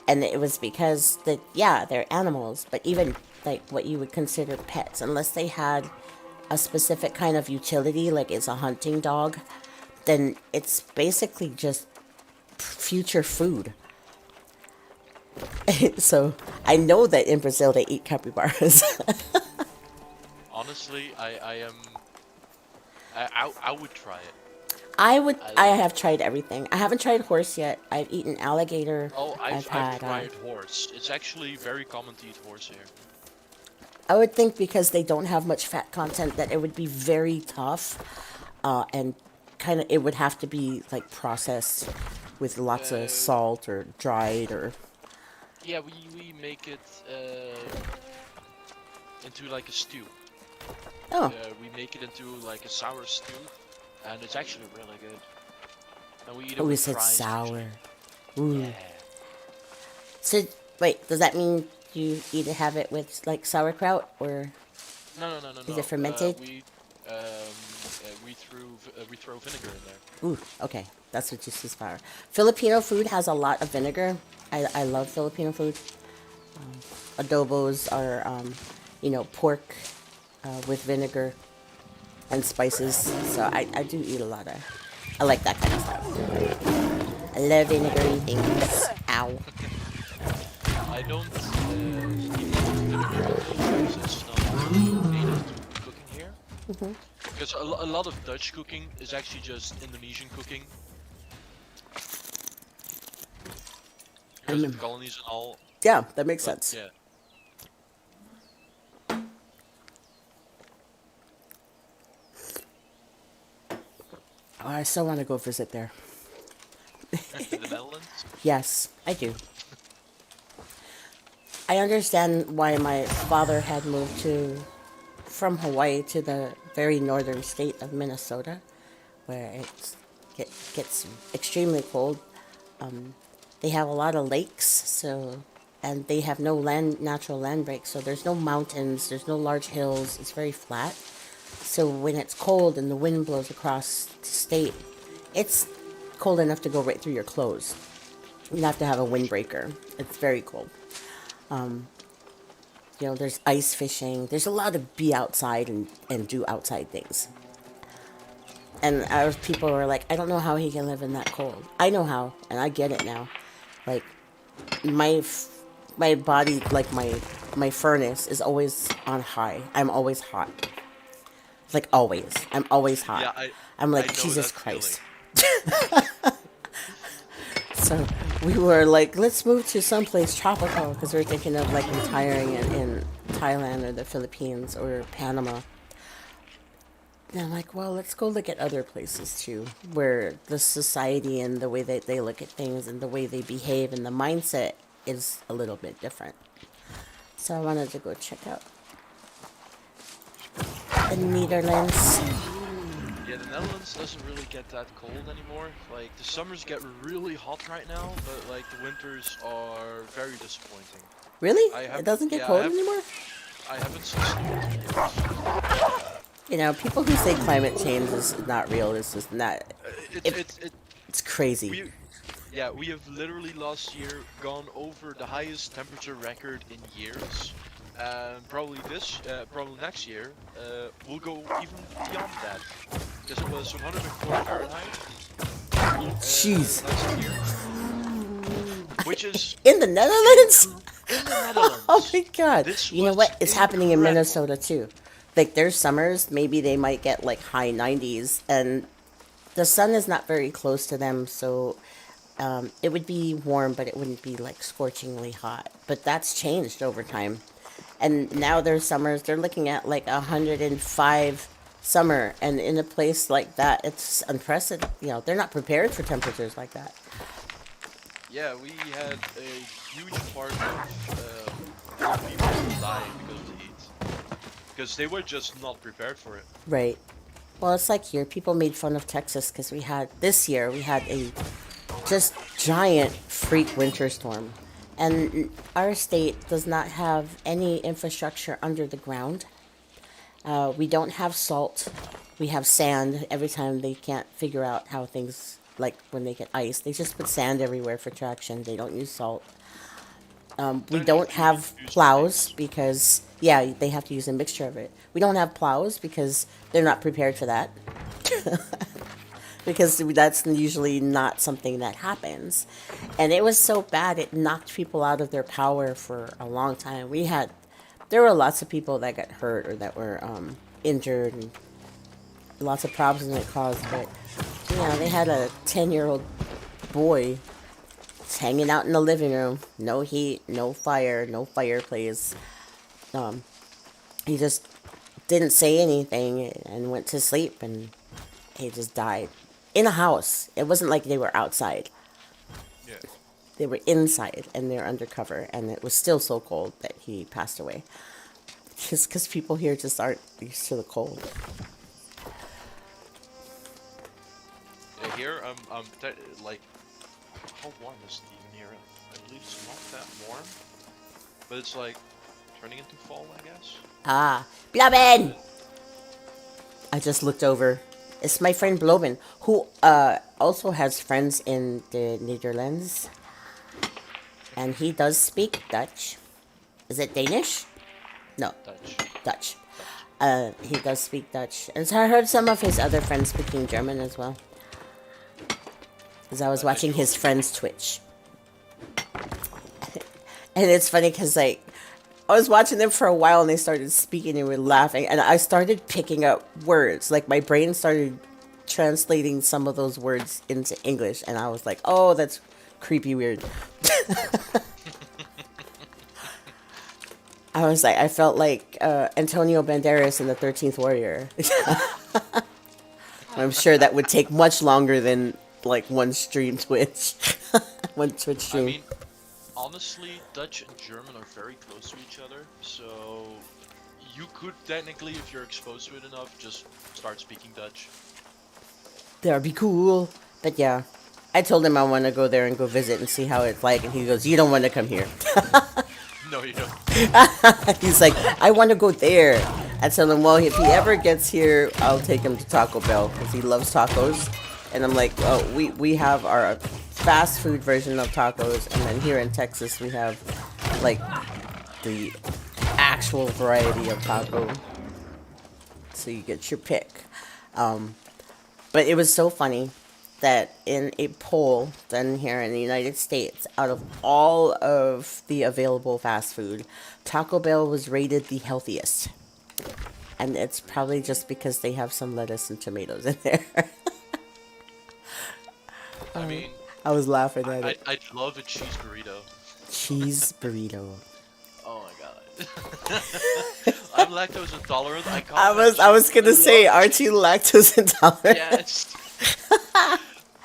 And it was because they're animals, but even like what you would consider pets, unless they had a specific kind of utility, like it's a hunting dog, then it's basically just future food. So I know that in Brazil they eat capybaras. Honestly, I would try it. I have tried everything. I haven't tried horse yet. I've eaten alligator. Oh, I've had. tried horse. It's actually very common to eat horse here. I would think because they don't have much fat content that it would be very tough, and kind of it would have to be like processed with lots of salt or dried or. Yeah, we make it into like a stew. Oh. We make it into like a sour stew, and it's actually really good. And we eat it Oh, we with said fries sour. usually. Ooh. Yeah. So wait, does that mean you either have it with like sauerkraut or? No. Is it fermented? We throw vinegar in there. Ooh, okay. That's what just is fire. Filipino food has a lot of vinegar. I love Filipino food. Adobos are, pork with vinegar and spices. So I do eat a lot of. I like that kind of stuff. I love vinegary things. Ow. I don't eat vinegar because it's not native to cooking here. Because a lot of Dutch cooking is actually just Indonesian cooking. Because of the colonies and all. Yeah, that makes sense. Yeah. Oh, I still want to go visit there. The Netherlands? Yes, I do. I understand why my father had moved from Hawaii to the very northern state of Minnesota, where it gets extremely cold. They have a lot of lakes, and they have no natural land breaks, so there's no mountains, there's no large hills. It's very flat. So when it's cold and the wind blows across the state, it's cold enough to go right through your clothes. You have to have a windbreaker. It's very cold. There's ice fishing. There's a lot of be outside and do outside things. And people were like, I don't know how he can live in that cold. I know how, and I get it now. Like, my body, like my furnace is always on high. I'm always hot. Like, always. I'm always hot. Yeah, I'm like, I know Jesus that Christ. So we were like, let's move to someplace tropical because we're thinking of like retiring in Thailand or the Philippines or Panama. And I'm like, well, let's go look at other places too, where the society and the way that they look at things and the way they behave and the mindset is a little bit different. So I wanted to go check out the Netherlands. Yeah, the Netherlands doesn't really get that cold anymore. Like, the summers get really hot right now, but like the winters are very disappointing. Really? It doesn't get cold anymore? I haven't seen snow in years. People who say climate change is not real, it's just not. It's crazy. We have literally last year gone over the highest temperature record in years. And probably next year, we'll go even beyond that. Because it was 104 Fahrenheit. Jeez. Last year. Which is... In the Netherlands? In the Netherlands. Oh my god. You know what? It's happening in incredible. Minnesota too. Like, their summers, maybe they might get like high 90s, and the sun is not very close to them, so it would be warm, but it wouldn't be like scorchingly hot. But that's changed over time. And now their summers, they're looking at like 105 summer, and in a place like that, it's unprecedented. They're not prepared for temperatures like that. yeah, we had a huge part of people dying because of the heat. Because they were just not prepared for it. Right. Well, it's like here. People made fun of Texas because this year we had a just giant freak winter storm. And our state does not have any infrastructure under the ground. We don't have salt. We have sand. Every time they can't figure out how things, like when they get ice, they just put sand everywhere for traction. They don't use salt. We don't have plows because, yeah, they have to use a mixture of it. We don't have plows because they're not prepared for that. Because that's usually not something that happens. And it was so bad, it knocked people out of their power for a long time. There were lots of people that got hurt or that were injured, and lots of problems it caused. But, they had a 10-year-old boy hanging out in the living room. No heat, no fire, no fireplace. He just didn't say anything and went to sleep, and he just died. In a house. It wasn't like they were outside. Yeah. They were inside, and they're undercover, and it was still so cold that he passed away. Just because people here just aren't used to the cold. Yeah, here, like, how warm is it even here? I believe it's not that warm. But it's like, turning into fall, I guess. Ah, Blobin! I just looked over. It's my friend Blobin, who also has friends in the Netherlands. And he does speak Dutch. Is it Danish? No, Dutch. Dutch. He does speak Dutch. And so I heard some of his other friends speaking German as well. Because I was watching his friends Twitch. And it's funny because, like, I was watching them for a while and they started speaking and we were laughing. And I started picking up words. Like, my brain started translating some of those words into English. And I was like, oh, that's creepy weird. I felt like Antonio Banderas in the 13th Warrior. I'm sure that would take much longer than, like, one stream Twitch. One Twitch stream. I mean, honestly, Dutch and German are very close to each other, so you could technically, if you're exposed to it enough, just start speaking Dutch. That'd be cool. But yeah, I told him I want to go there and go visit and see how it's like, and he goes, you don't want to come here. No, you don't. He's like, I want to go there. I tell him, well, if he ever gets here, I'll take him to Taco Bell because he loves tacos. And I'm like, oh, we have our fast food version of tacos, and then here in Texas we have like the actual variety of taco. So you get your pick. But it was so funny that in a poll done here in the United States, out of all of the available fast food, Taco Bell was rated the healthiest. And it's probably just because they have some lettuce and tomatoes in there. I mean, I was laughing at it. I'd love a cheese burrito. Cheese burrito. Oh my god. I'm lactose intolerant. I can't. I was gonna say, aren't you lactose intolerant? Yes.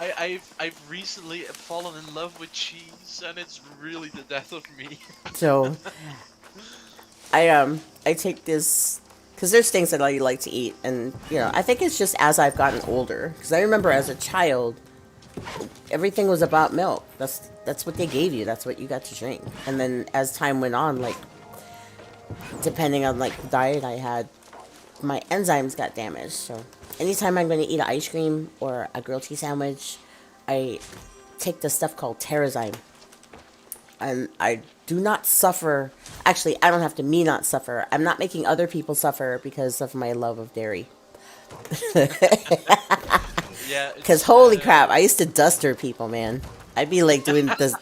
I've recently fallen in love with cheese, and it's really the death of me. So, I take this because there's things that I like to eat, and I think it's just as I've gotten older. Because I remember as a child, everything was about milk. That's what they gave you. That's what you got to drink. And then as time went on, like depending on like the diet I had, my enzymes got damaged. So anytime I'm going to eat an ice cream or a grilled cheese sandwich, I take this stuff called Terrazyme. And I do not suffer. Actually, I don't have to not suffer. I'm not making other people suffer because of my love of dairy. Yeah. Because holy crap, I used to duster people, man. I'd be like doing this.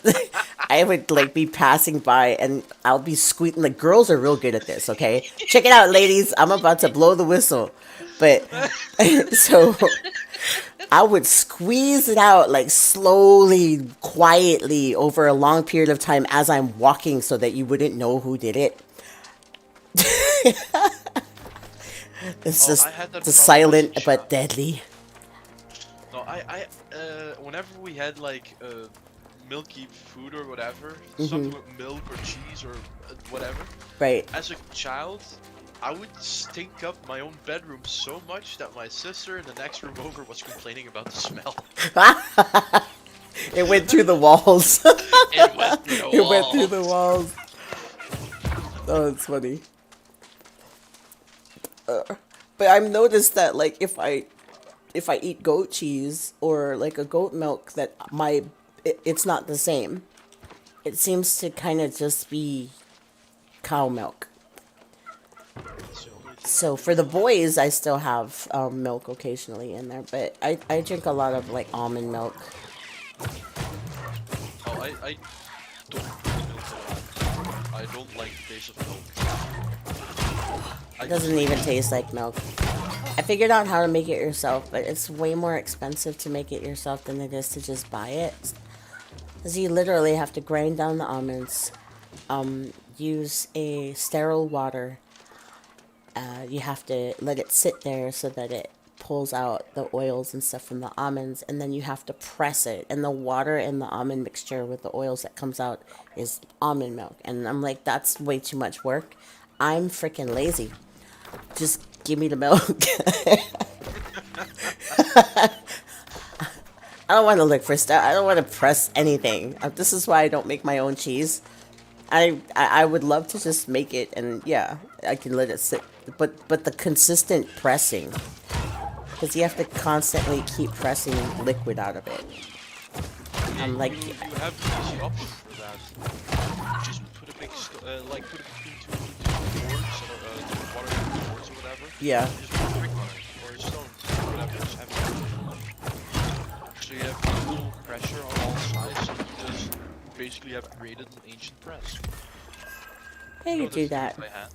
I would like be passing by and I'll be squeaking. The girls are real good at this, okay? Check it out, ladies. I'm about to blow the whistle. But so I would squeeze it out like slowly, quietly over a long period of time as I'm walking so that you wouldn't know who did it. It's just the silent but deadly. No, whenever we had like milky food or whatever, something with milk or cheese or whatever. Right. As a child, I would stink up my own bedroom so much that my sister in the next room over was complaining about the smell. It went through the walls. It went through the It went through walls. the walls. Oh, it's funny. But I've noticed that, like, if I eat goat cheese or like a goat milk, that it's not the same. It seems to kind of just be cow milk. So for the boys, I still have milk occasionally in there, but I drink a lot of like almond milk. Oh, I don't drink milk at all. I don't like the taste of milk. It doesn't even taste like milk. I figured out how to make it yourself, but it's way more expensive to make it yourself than it is to just buy it. Because you literally have to grind down the almonds, use a sterile water. You have to let it sit there so that it pulls out the oils and stuff from the almonds, and then you have to press it. And the water in the almond mixture with the oils that comes out is almond milk. And I'm like, that's way too much work. I'm freaking lazy. Just give me the milk. I don't want to look for stuff. I don't want to press anything. This is why I don't make my own cheese. I would love to just make it, and yeah, I can let it sit. But the consistent pressing, because you have to constantly keep pressing liquid out of it. I'm like, you have an easy option for that. Just put a big put it between two boards, water boards or whatever. yeah. Just put a brick on it or a stone, whatever. Just have it. So you have equal pressure on all sides, and you just basically have created an ancient press. Yeah, you No, do that's that. by hand.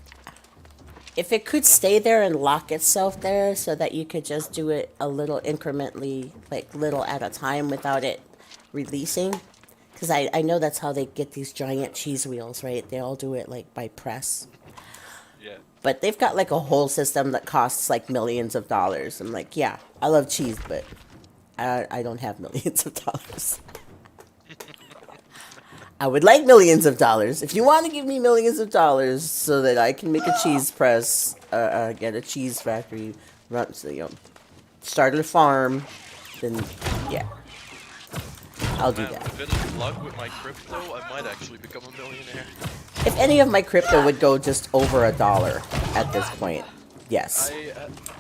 If it could stay there and lock itself there so that you could just do it a little incrementally, like little at a time without it releasing. Because I know that's how they get these giant cheese wheels, right? They all do it like by press. Yeah. But they've got like a whole system that costs like millions of dollars. I'm like, yeah, I love cheese, but I don't have millions of dollars. I would like millions of dollars. If you want to give me millions of dollars so that I can make a cheese press, get a cheese factory, run, start a farm, then yeah, I'll do Man, that. with a bit of luck with my crypto, I might actually become a millionaire. If any of my crypto would go just over $1 at this point, yes.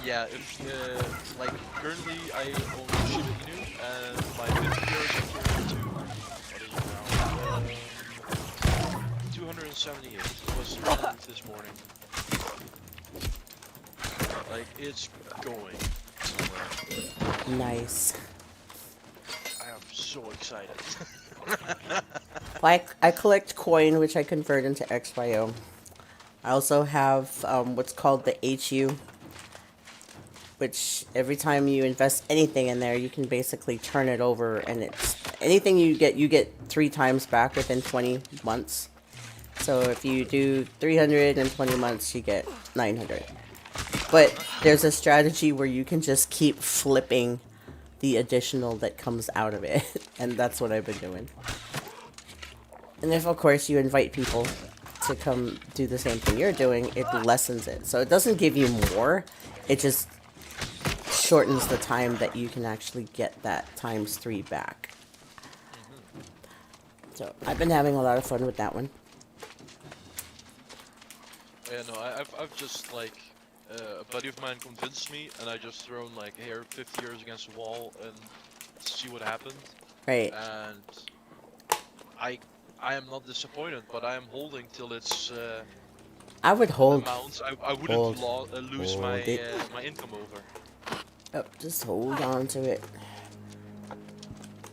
Yeah, if, like, currently I own Shiba Inu, and my 50 years are turned to, what is it now? 278. It was 300 this morning. Like, it's going somewhere. Nice. I am so excited. Well, I collect coin, which I convert into XYO. I also have what's called the HU, which every time you invest anything in there, you can basically turn it over, and it's anything you get 3 times back within 20 months. So if you do 320 months, you get 900. But there's a strategy where you can just keep flipping the additional that comes out of it, and that's what I've been doing. And if, of course, you invite people to come do the same thing you're doing, it lessens it. So it doesn't give you more, it just shortens the time that you can actually get that times 3 back. So I've been having a lot of fun with that one. Yeah, no, I've just, like, a buddy of mine convinced me, and I just thrown, like, here, 50 years against the wall, and see what happened. Right. And I am not disappointed, but I am holding till it's I would hold. amounts I wouldn't lose Hold my it. my income over. Oh, just hold on to it.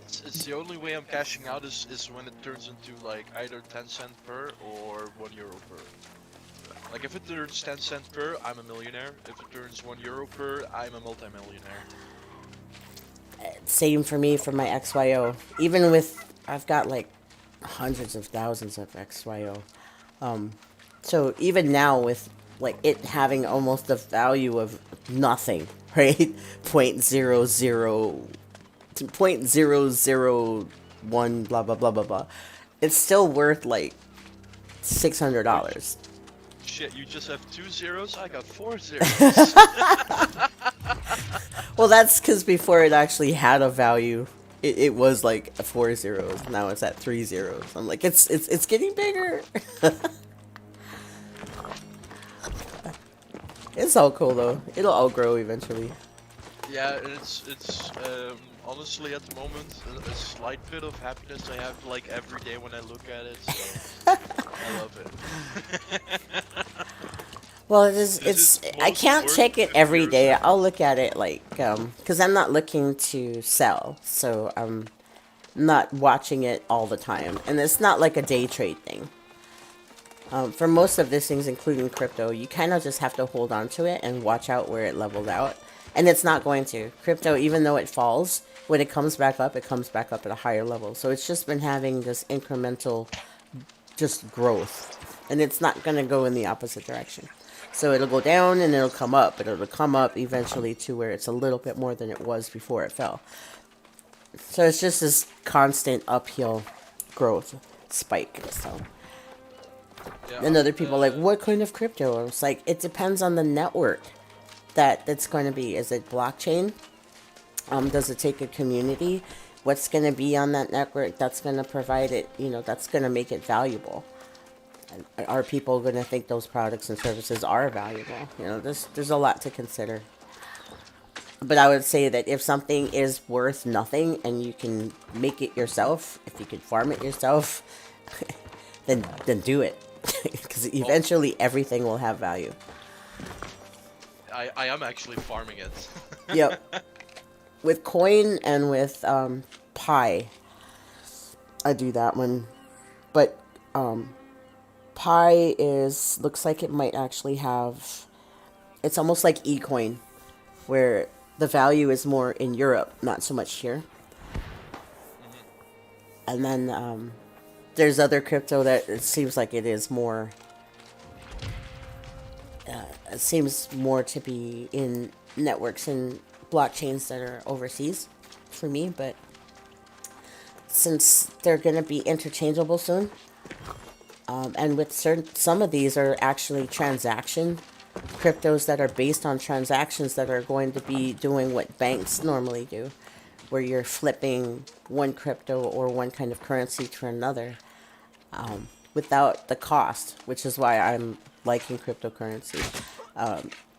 It's the only way I'm cashing out is when it turns into, like, either 10 cent per or €1 per. Like, if it turns 10 cent per, I'm a millionaire. If it turns €1 per, I'm a multi-millionaire. Same for me for my XYO. Even with, I've got like hundreds of thousands of XYO. So even now with like it having almost the value of nothing, right? 0.00 to 0.00 one blah blah blah blah blah, it's still worth like $600. Shit, you just have 2 zeros? I got 4 zeros. Well, that's because before it actually had a value, it was like 4 zeros. Now it's at 3 zeros. I'm like, it's getting bigger. It's all cool though. It'll all grow eventually. Yeah, it's honestly at the moment a slight bit of happiness I have like every day when I look at it. So I love it. Well, it's is I most can't worth check it every 50%. day. I'll look at it like because I'm not looking to sell, so I'm not watching it all the time, and it's not like a day trade thing. For most of these things, including crypto, you kind of just have to hold on to it and watch out where it levels out. And it's not going to. Crypto, even though it falls, when it comes back up at a higher level. So it's just been having this incremental just growth. And it's not going to go in the opposite direction. So it'll go down and it'll come up. But it'll come up eventually to where it's a little bit more than it was before it fell. So it's just this constant uphill growth spike. So... Yeah, and other people are like, what kind of crypto? It's like, it depends on the network that's going to be. Is it blockchain? Does it take a community? What's going to be on that network that's going to provide it, that's going to make it valuable? And are people going to think those products and services are valuable? There's a lot to consider. But I would say that if something is worth nothing and you can make it yourself, if you can farm it yourself, then do it. Because eventually everything will have value. I am actually farming it. Yep. With coin and with Pi, I do that one. But Pi looks like it might actually have, it's almost like eCoin, where the value is more in Europe, not so much here. And then there's other crypto that it seems like it is more, it seems more to be in networks and blockchains that are overseas for me. But since they're going to be interchangeable soon, and with some of these are actually transaction cryptos that are based on transactions that are going to be doing what banks normally do, where you're flipping one crypto or one kind of currency to another. Without the cost, which is why I'm liking cryptocurrency.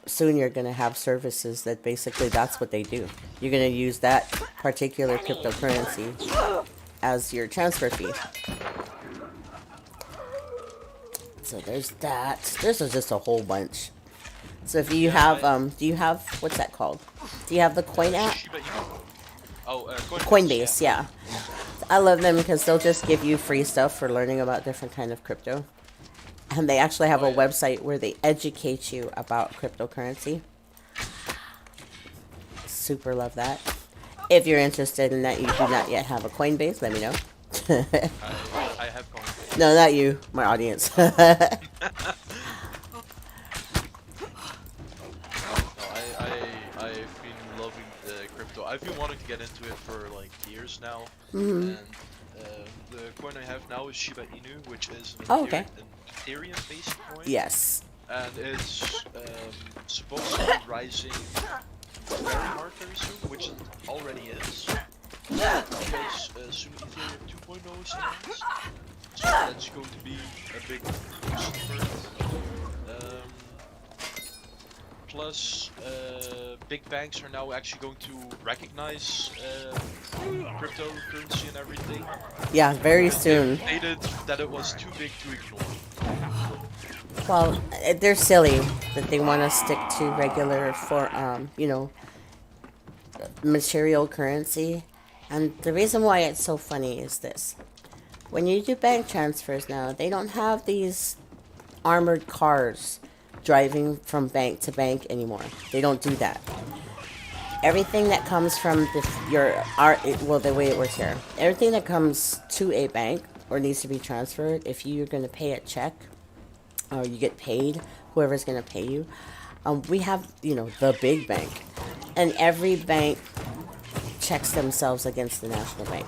Soon you're going to have services that basically that's what they do. You're going to use that particular cryptocurrency as your transfer fee. So there's that. There's just a whole bunch. So if you have, do you have, what's that called? Do you have the Coin app? Coinbase, yeah. I love them because they'll just give you free stuff for learning about different kind of crypto. And they actually have a website where they educate you about cryptocurrency. Super love that. If you're interested in that, you do not yet have a Coinbase, let me know. I have Coinbase. No, not you, my audience. I've been loving the crypto. I've been wanting to get into it for like years now. Mm-hmm. And the coin I have now is Shiba Inu, which is an okay. Ethereum-based coin. Yes. And it's supposed to be rising very hard very soon, which it already is. Because soon Ethereum 2.0 is announced. So that's going to be a big boost for it. Plus, big banks are now actually going to recognize cryptocurrency and everything. Yeah, very soon. They stated that it was too big to ignore. Well, they're silly that they want to stick to regular material currency. And the reason why it's so funny is this. When you do bank transfers now, they don't have these armored cars driving from bank to bank anymore. They don't do that. Everything that comes from the way it works here, everything that comes to a bank or needs to be transferred, if you're going to pay a check or you get paid, whoever's going to pay you, we have, the big bank. And every bank checks themselves against the national bank.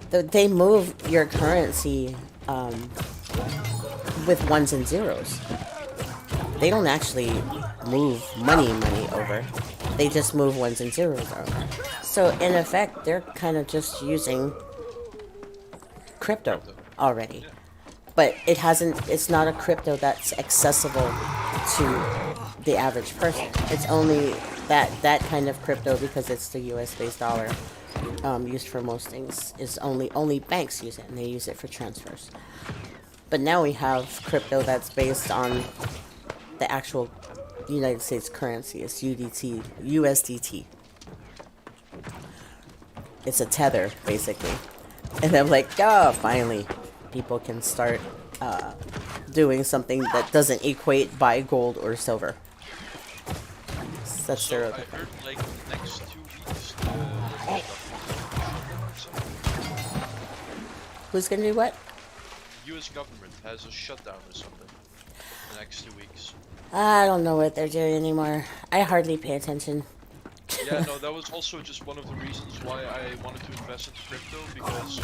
They move your currency with ones and zeros. They don't actually move money over. They just move ones and zeros over. So in effect, they're kind of just using crypto already. Yeah. But it's not a crypto that's accessible to the average person. It's only that kind of crypto, because it's the US based dollar, used for most things, is only banks use it, and they use it for transfers. But now we have crypto that's based on the actual United States currency. It's USDT. It's a tether, basically. And I'm like, oh, finally, people can start doing something that doesn't equate by gold or silver. That's So their I other thing. heard like the next 2 weeks, Who's gonna do what? U.S. government has a shutdown or something. The next 2 weeks. I don't know what they're doing anymore. I hardly pay attention. Yeah, no, that was also just one of the reasons why I wanted to invest into crypto, because,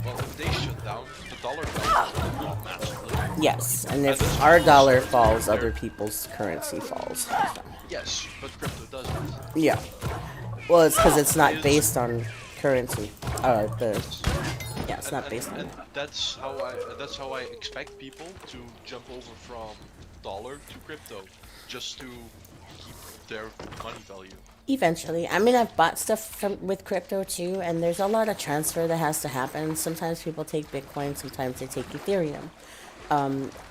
well, if they shut down, the dollar value will drop massively. Yes, and And if this our will dollar start falls, there. other people's currency falls. Yes, but crypto doesn't. Yeah. Well, it's because it's not Is- based on currency. Yeah, it's not based on and that. that's how I expect people to jump over from dollar to crypto, just to keep their money value. Eventually. I mean, I've bought stuff with crypto too, and there's a lot of transfer that has to happen. Sometimes people take Bitcoin, sometimes they take Ethereum.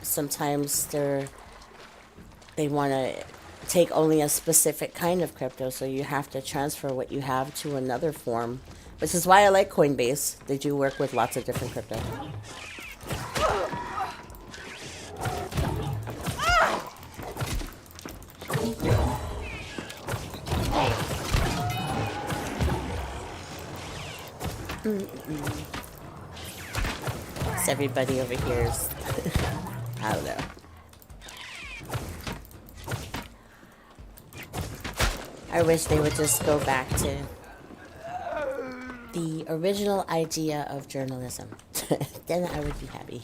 Sometimes they want to take only a specific kind of crypto, so you have to transfer what you have to another form, which is why I like Coinbase. They do work with lots of different crypto. So everybody over here is, I don't know. I wish they would just go back to the original idea of journalism. Then I would be happy.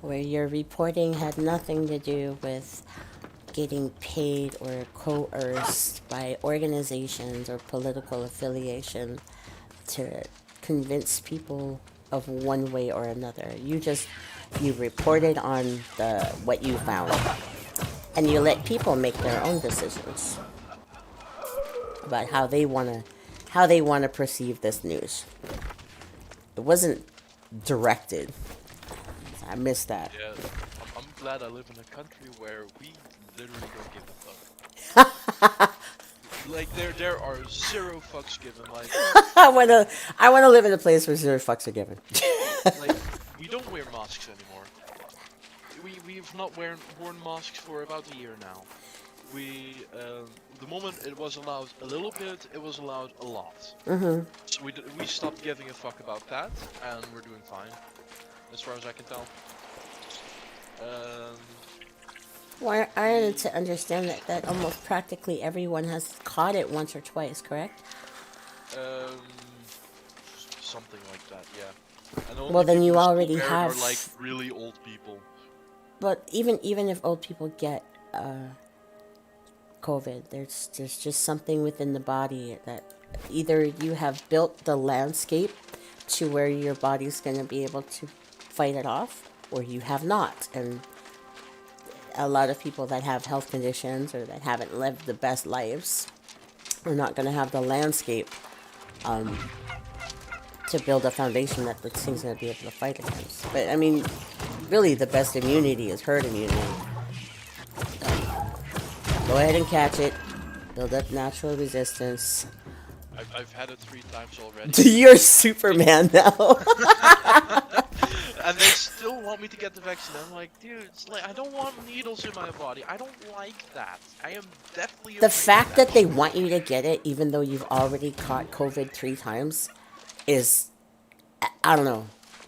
Where your reporting had nothing to do with getting paid or coerced by organizations or political affiliation to convince people of one way or another. You reported on what you found, and you let people make their own decisions about how they want to perceive this news. It wasn't directed. I missed that. Yeah, I'm glad I live in a country where we literally don't give a fuck. Like there are zero fucks given. Like I wanna live in a place where zero fucks are given. like we don't wear masks anymore. We've not worn masks for about a year now. The moment it was allowed a little bit, it was allowed a lot. Mm-hmm. So we stopped giving a fuck about that, and we're doing fine, as far as I can tell. Well, I need to understand that almost practically everyone has caught it once or twice, correct? Something like that, yeah. And the only Well, then people you who still already wear it have. are like really old people. But even if old people get COVID, there's just something within the body that either you have built the landscape to where your body's going to be able to fight it off, or you have not. And a lot of people that have health conditions or that haven't lived the best lives are not going to have the landscape to build a foundation that the thing's going to be able to fight against. But I mean, really, the best immunity is herd immunity. Go ahead and catch it. Build up natural resistance. I've had it 3 times already. You're Superman now. And they still want me to get the vaccine. I'm like, dude, it's like, I don't want needles in my body. I don't like that. I am definitely The afraid fact of that they want you to get it, even though you've already caught COVID 3 times, is, I don't know.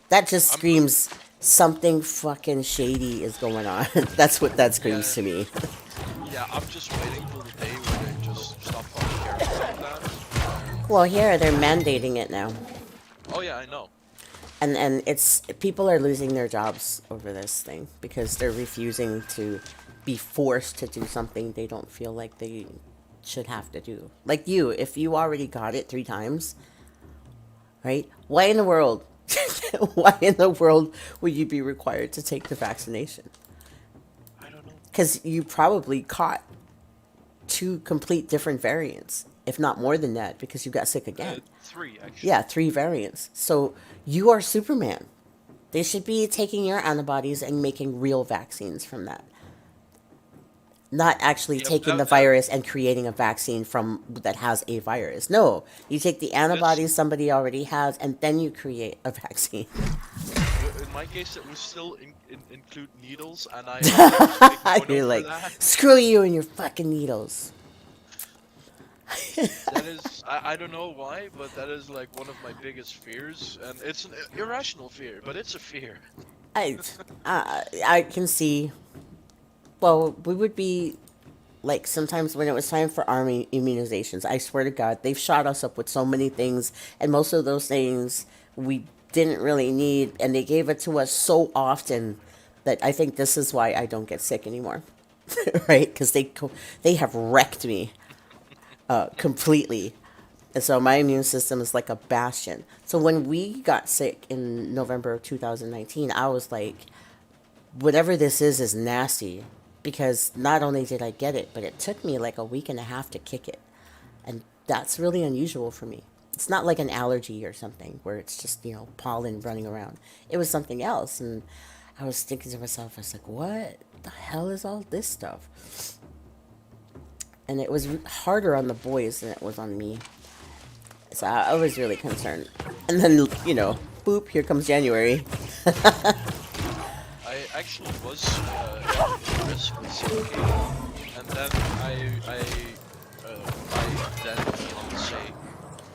That just screams something fucking shady is going on. That's what that screams to me. Yeah, I'm just waiting for the day where they just stop fucking caring about that. Well, here they're mandating it now. Oh yeah, I know. And it's people are losing their jobs over this thing because they're refusing to be forced to do something they don't feel like they should have to do. Like you, if you already got it 3 times, right? Why in the world? Why in the world would you be required to take the vaccination? I don't know. Because you probably caught 2 complete different variants, if not more than that, because you got sick again. 3 actually. Yeah, 3 variants. So you are Superman. They should be taking your antibodies and making real vaccines from that. Not actually Yeah, taking the that- virus and creating a vaccine from that has a virus. No, you take the antibodies somebody already has, and then you create a vaccine. In my case, it was still include needles, and I was making fun You're of like, that. screw you and your fucking needles. That is, I don't know why, but that is like one of my biggest fears, and it's an irrational fear, but it's a fear. I can see. Well, we would be like sometimes when it was time for army immunizations. I swear to God, they've shot us up with so many things, and most of those things we didn't really need, and they gave it to us so often that I think this is why I don't get sick anymore, right? Because they have wrecked me completely. And so my immune system is like a bastion. So when we got sick in November of 2019, I was like, whatever this is nasty. Because not only did I get it, but it took me like a week and a half to kick it. And that's really unusual for me. It's not like an allergy or something where it's just, pollen running around. It was something else. And I was thinking to myself, I was like, what the hell is all this stuff? And it was harder on the boys than it was on me. So I was really concerned. And then, boop, here comes January. I actually was risk with CK, and then I then fiance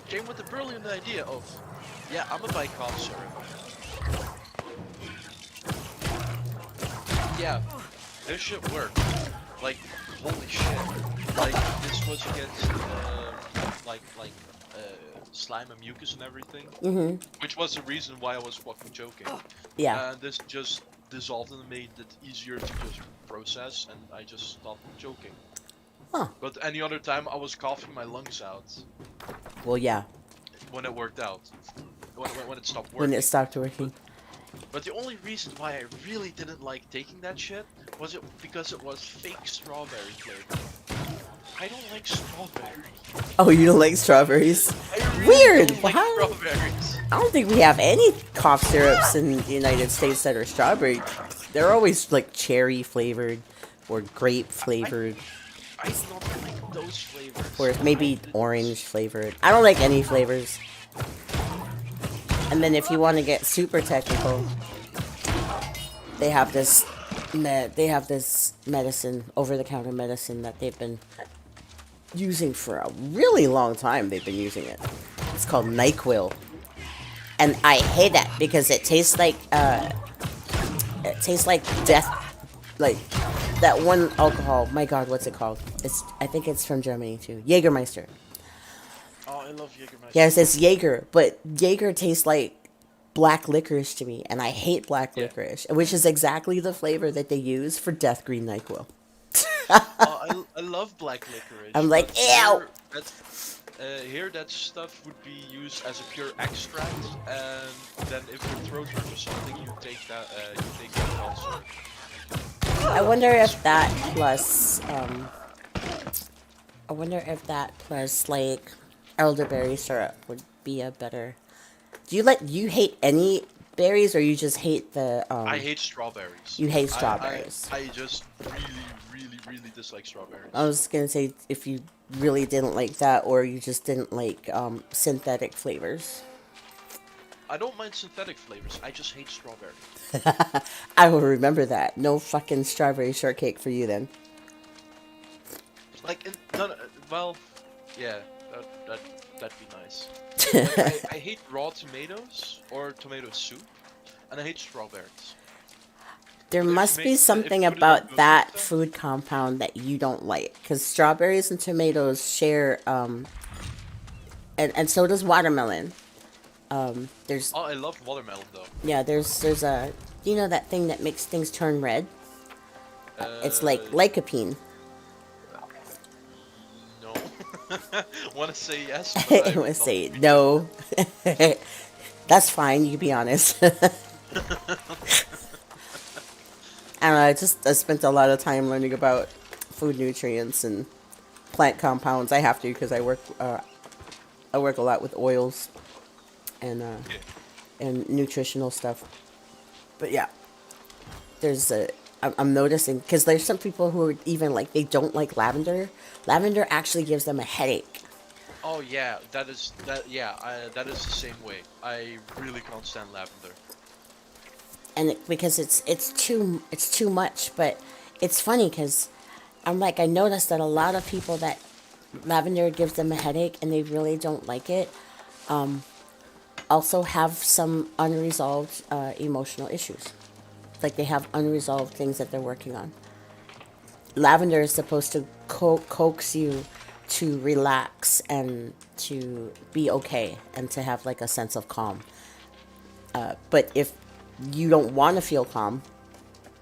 came with the brilliant idea of, yeah, I'm a buy cough syrup. Yeah, this should work. Like, holy shit! Like this was against slime and mucus and everything, which was the reason why I was fucking joking. Yeah. And this just dissolved and made it easier to just process, and I just stopped joking. Huh. But any other time, I was coughing my lungs out Well, yeah. when it worked out. When it stopped working. When it stopped working. But the only reason why I really didn't like taking that shit was because it was fake strawberry flavor. I don't like strawberry. Oh, you don't like strawberries? I really Weird. don't like Wow. strawberries. I don't think we have any cough syrups in the United States that are strawberry. They're always like cherry flavored or grape flavored I don't like those flavors. or maybe orange flavored. I don't like any flavors. And then if you want to get super technical, they have this medicine, over-the-counter medicine that they've been using for a really long time. They've been using it. It's called NyQuil. And I hate that because it tastes like death, like that one alcohol. My God, what's it called? I think it's from Germany too. Jägermeister. Oh, I love Jägermeister. Yes, it's Jaeger, but Jaeger tastes like black licorice to me, and I hate black licorice, which is exactly the flavor that they use for Death Green NyQuil. Oh, I love black licorice. I'm like, but ew! Here that stuff would be used as a pure extract, and then if your throat hurts or something, you take that also. I wonder if that plus like elderberry syrup would be a better. Do you hate any berries, or you just hate the? I hate strawberries. You hate strawberries. I just really dislike strawberries. I was gonna say if you really didn't like that, or you just didn't like synthetic flavors. I don't mind synthetic flavors. I just hate strawberry. I will remember that. No fucking strawberry shortcake for you then. Like, well, yeah, that'd be nice. Like, I hate raw tomatoes or tomato soup, and I hate strawberries. There If you must make- be if something you put it in about the that pizza- food compound that you don't like, because strawberries and tomatoes share and so does watermelon. There's Oh, I love watermelon though. yeah, there's a you know that thing that makes things turn red. It's like Uh, lycopene. no. Want to say yes, but I I would would not say repeat it. no. That's fine. You can be honest. I don't know. I spent a lot of time learning about food nutrients and plant compounds. I have to because I work a lot with oils and Yeah. and nutritional stuff. But yeah, there's a I'm noticing because there's some people who are even like they don't like lavender. Lavender actually gives them a headache. Oh yeah, that is that. Yeah, that is the same way. I really can't stand lavender. And because it's too much. But it's funny because I'm like I noticed that a lot of people that lavender gives them a headache and they really don't like it. Also have some unresolved emotional issues. Like they have unresolved things that they're working on. Lavender is supposed to coax you to relax and to be okay and to have like a sense of calm. But if you don't want to feel calm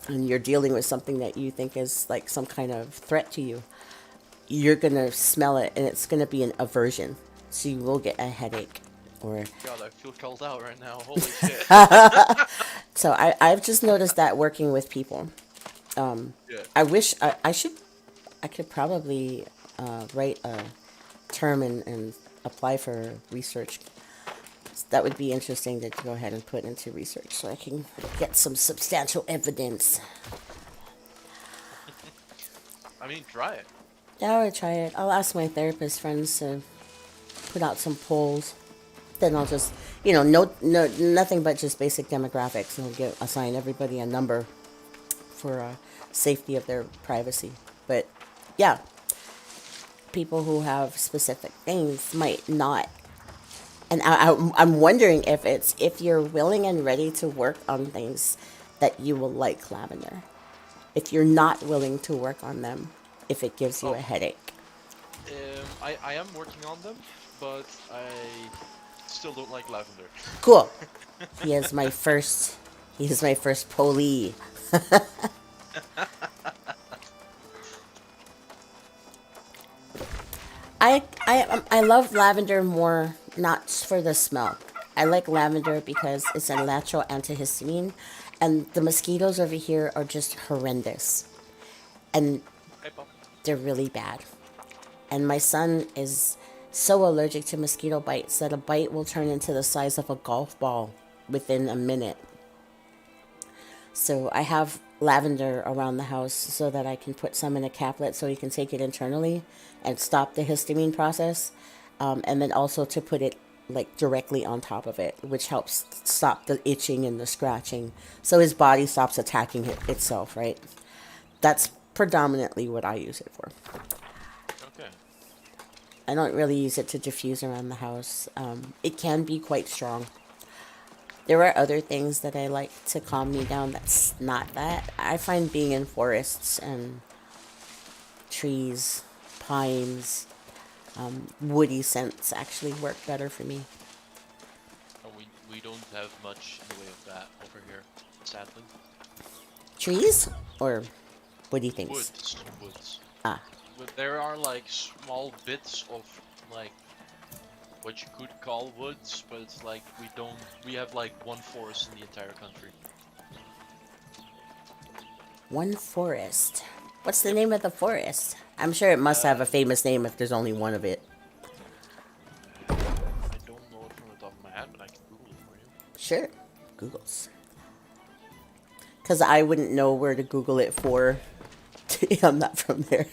and you're dealing with something that you think is like some kind of threat to you, you're going to smell it and it's going to be an aversion. So you will get a headache or God, I feel called out right now. Holy shit. so I've just noticed that working with people. Yeah. I wish I could probably write a term and apply for research. That would be interesting to go ahead and put into research so I can get some substantial evidence. I mean, try it. Yeah, I would try it. I'll ask my therapist friends to put out some polls. Then I'll just, no, nothing but just basic demographics, and I'll assign everybody a number for safety of their privacy. But yeah, people who have specific things might not. And I'm wondering if you're willing and ready to work on things that you will like lavender. If you're not willing to work on them, if it gives you Oh, a headache. I am working on them, but I still don't like lavender. Cool. He is my first. He is my first poli. I love lavender more, not for the smell. I like lavender because it's a natural antihistamine, and the mosquitoes over here are just horrendous, and Hey, Pop. they're really bad. And my son is so allergic to mosquito bites that a bite will turn into the size of a golf ball within a minute. So I have lavender around the house so that I can put some in a caplet so he can take it internally and stop the histamine process. And then also to put it like directly on top of it, which helps stop the itching and the scratching. So his body stops attacking itself, right? That's predominantly what I use it for. Okay. I don't really use it to diffuse around the house. It can be quite strong. There are other things that I like to calm me down that's not that. I find being in forests and trees, pines, woody scents actually work better for me. Oh, we don't have much in the way of that over here, sadly. Trees or woody things? Woods. Ah, But there are like small bits of like what you could call woods, but it's like we have like one forest in the entire country. one forest. What's the Yep. name of the forest? I'm sure it must have a famous name if there's only one of it. I don't know it from the top of my head, but I can Google it for you. Sure. Googles. Because I wouldn't know where to Google it for. I'm not from there.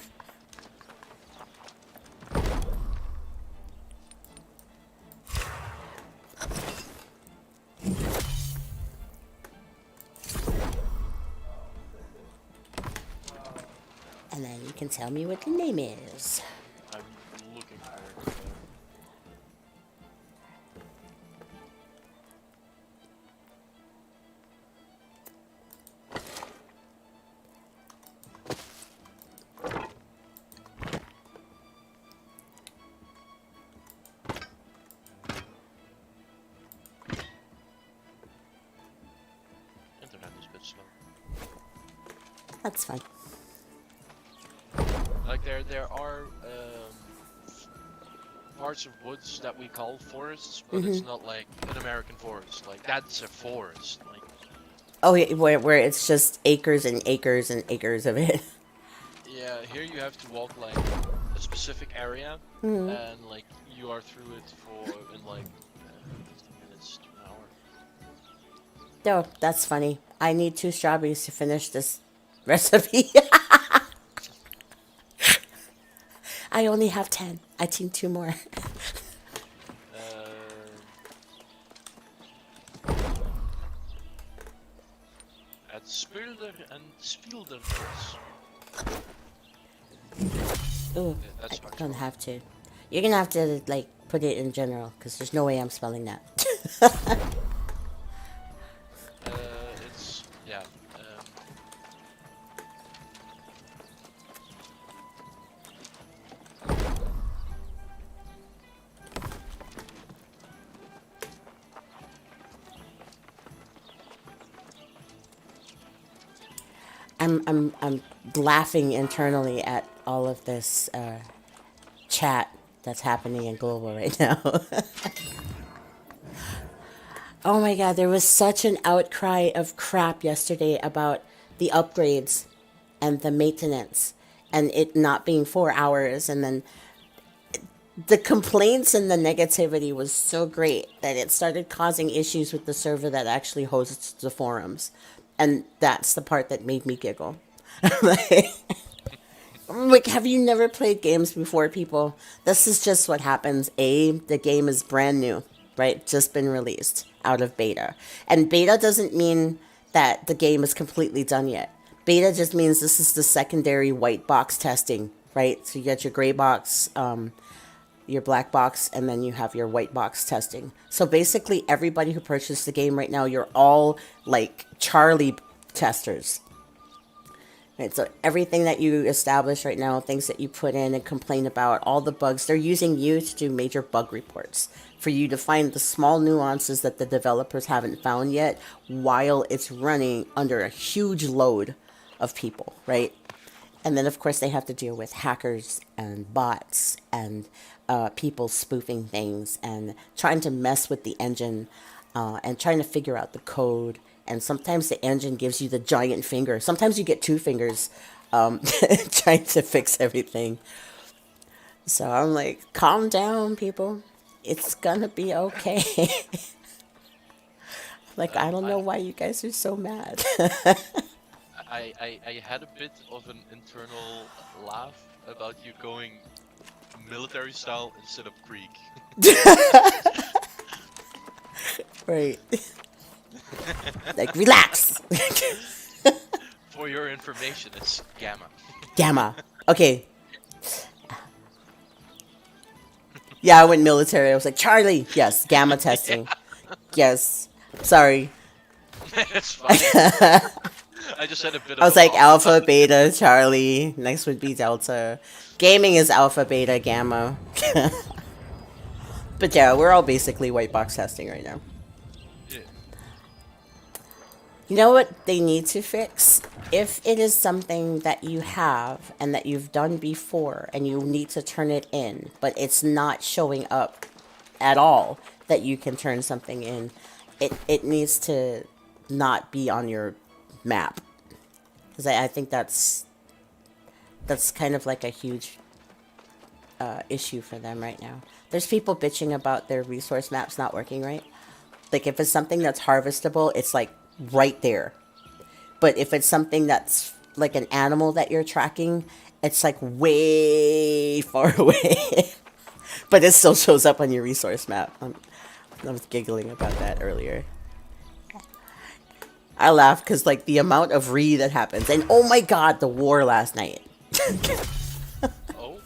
And then you can tell me what the name is. I'm looking for it. That's fun. Like there are parts of woods that we call forests, but it's not like an American forest. Like that's a forest. Like Oh, yeah, where it's just acres and acres and acres of it. yeah, here you have to walk like a specific area, and like you are through it for in like 15 minutes to an hour. Oh, that's funny. I need 2 strawberries to finish this recipe. I only have 10. I need 2 more. Het speelder en speelder. Ooh, Yeah, that's I hard. don't have to. You're gonna have to, like, put it in general, because there's no way I'm spelling that. It's yeah. I'm laughing internally at all of this chat that's happening in global right now. Oh my god, there was such an outcry of crap yesterday about the upgrades and the maintenance and it not being 4 hours, and then the complaints and the negativity was so great that it started causing issues with the server that actually hosts the forums. And that's the part that made me giggle. Like, have you never played games before, people? This is just what happens. The game is brand new, right? Just been released out of beta. And beta doesn't mean that the game is completely done yet. Beta just means this is the secondary white box testing, right? So you got your gray box, your black box, and then you have your white box testing. So basically everybody who purchased the game right now, you're all like Charlie testers. Right, so everything that you establish right now, things that you put in and complain about, all the bugs, they're using you to do major bug reports for you to find the small nuances that the developers haven't found yet while it's running under a huge load of people, right? And then, of course, they have to deal with hackers and bots and people spoofing things and trying to mess with the engine and trying to figure out the code. And sometimes the engine gives you the giant finger. Sometimes you get 2 fingers trying to fix everything. So I'm like, calm down, people. It's going to be okay. Like, I don't know why you guys are so mad. I had a bit of an internal laugh about you going military style instead of Greek. Right. Like, relax. For your information, it's Gamma. Gamma. Okay. Yeah, I went military. I was like, Charlie. Yes, gamma testing. Yes. Sorry. It's fine. I just had a bit of I was a like laugh. alpha, beta, Charlie. Next would be delta. Gaming is alpha, beta, gamma. But yeah, we're all basically white box testing right now. Yeah. You know what they need to fix? If it is something that you have and that you've done before and you need to turn it in, but it's not showing up at all that you can turn something in, it needs to not be on your map. Because I think that's kind of like a huge issue for them right now. There's people bitching about their resource maps not working right. Like if it's something that's harvestable, it's like right there. But if it's something that's like an animal that you're tracking, it's like way far away. But it still shows up on your resource map. I was giggling about that earlier. I laugh because like the amount of that happens. And oh my god, the war last night. Oh?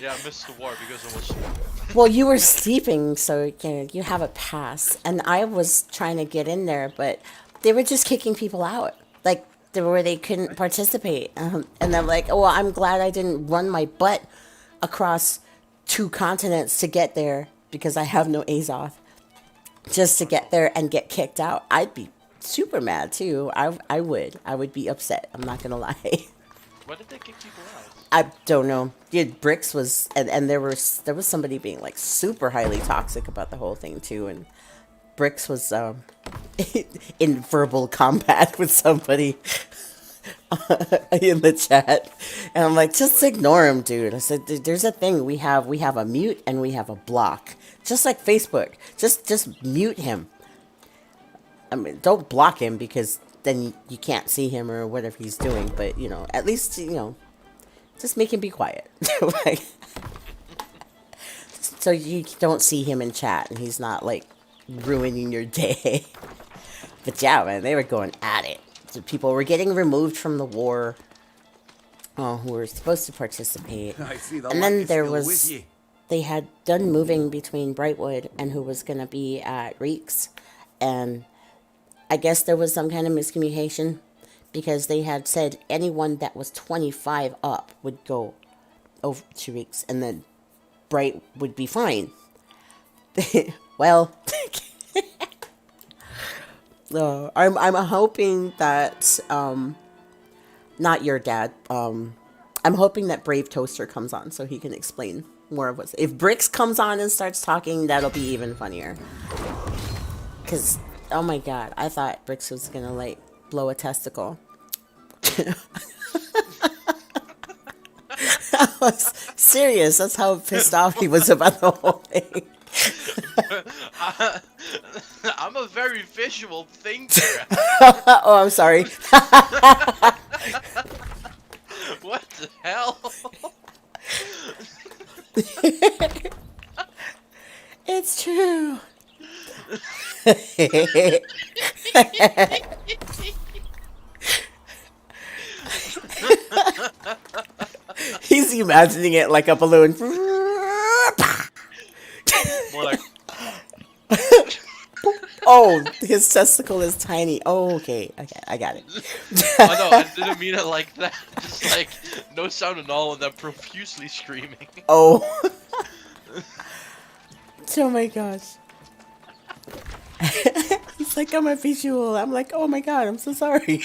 Yeah, I missed the war because I was... Well, you were sleeping, so you have a pass. And I was trying to get in there, but they were just kicking people out. Like, where they couldn't participate. And I'm like, oh, well, I'm glad I didn't run my butt across 2 continents to get there because I have no Azoth. Just to get there and get kicked out. I'd be super mad too. I would be upset. I'm not gonna lie. Why did they kick people out? I don't know. Yeah, Bricks was, and there was somebody being like super highly toxic about the whole thing too, and Bricks was in verbal combat with somebody in the chat, and I'm like, just ignore him, dude. I said, there's a thing we have a mute and we have a block, just like Facebook. Just mute him. I mean, don't block him because then you can't see him or whatever he's doing. But at least just make him be quiet. Like, so you don't see him in chat and he's not like ruining your day. But yeah, man, they were going at it. So people were getting removed from the war who were supposed to participate. I see the And light then is there still with was, you. they had done moving between Brightwood and who was going to be at Reeks. And I guess there was some kind of miscommunication because they had said anyone that was 25 up would go over to Reeks and then Bright would be fine. Well, I'm hoping that not your dad. I'm hoping that Brave Toaster comes on so he can explain more of what's. If Bricks comes on and starts talking, that'll be even funnier. Cause oh my god, I thought Bricks was gonna like blow a testicle. I was serious. That's how pissed off he was about the whole thing. I'm a very visual thinker. Oh, I'm sorry. What the hell? It's true. He's imagining it like a balloon. More like, Oh, his testicle is tiny. Oh, okay, I got it. oh no, I didn't mean it like that. Just like, no sound at all and then profusely screaming. Oh. Oh my gosh. He's like, I'm a visual. I'm like, oh my god, I'm so sorry.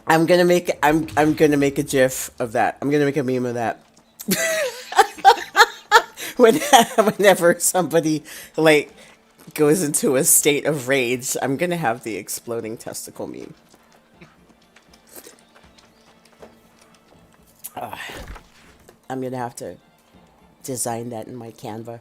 I'm gonna make a GIF of that. I'm gonna make a meme of that. Whenever somebody like goes into a state of rage, I'm gonna have the exploding testicle meme. I'm gonna have to design that in my Canva.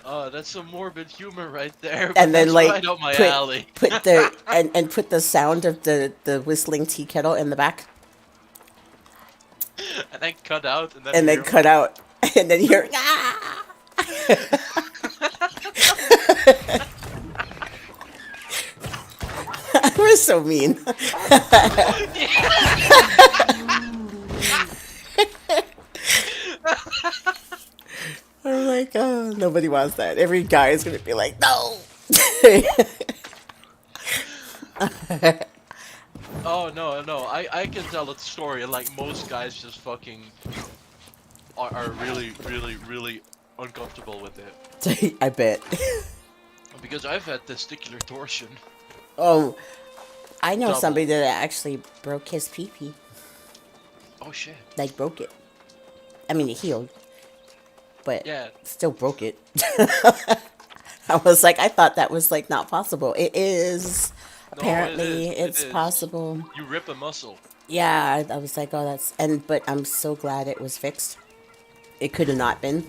Oh, that's some morbid humor right there. And then that's like right up my alley. put the and put the sound of the whistling tea kettle in the back, And then cut out, and then and then cut out, and then you're ah! We're so mean. I'm like, oh, nobody wants that. Every guy is gonna be like, no. Oh no, I can tell a story, and like most guys just fucking are really, really, really uncomfortable with it. I bet. Because I've had testicular torsion. Oh, I know Double. somebody that actually broke his pee-pee. Oh shit. Like, broke it. I mean, it healed. But Yeah. still broke it. I was like, I thought that was like not possible. It is. No, Apparently, it it's is. possible. You rip a muscle. Yeah, I was like, oh, that's but I'm so glad it was fixed. It could have not been,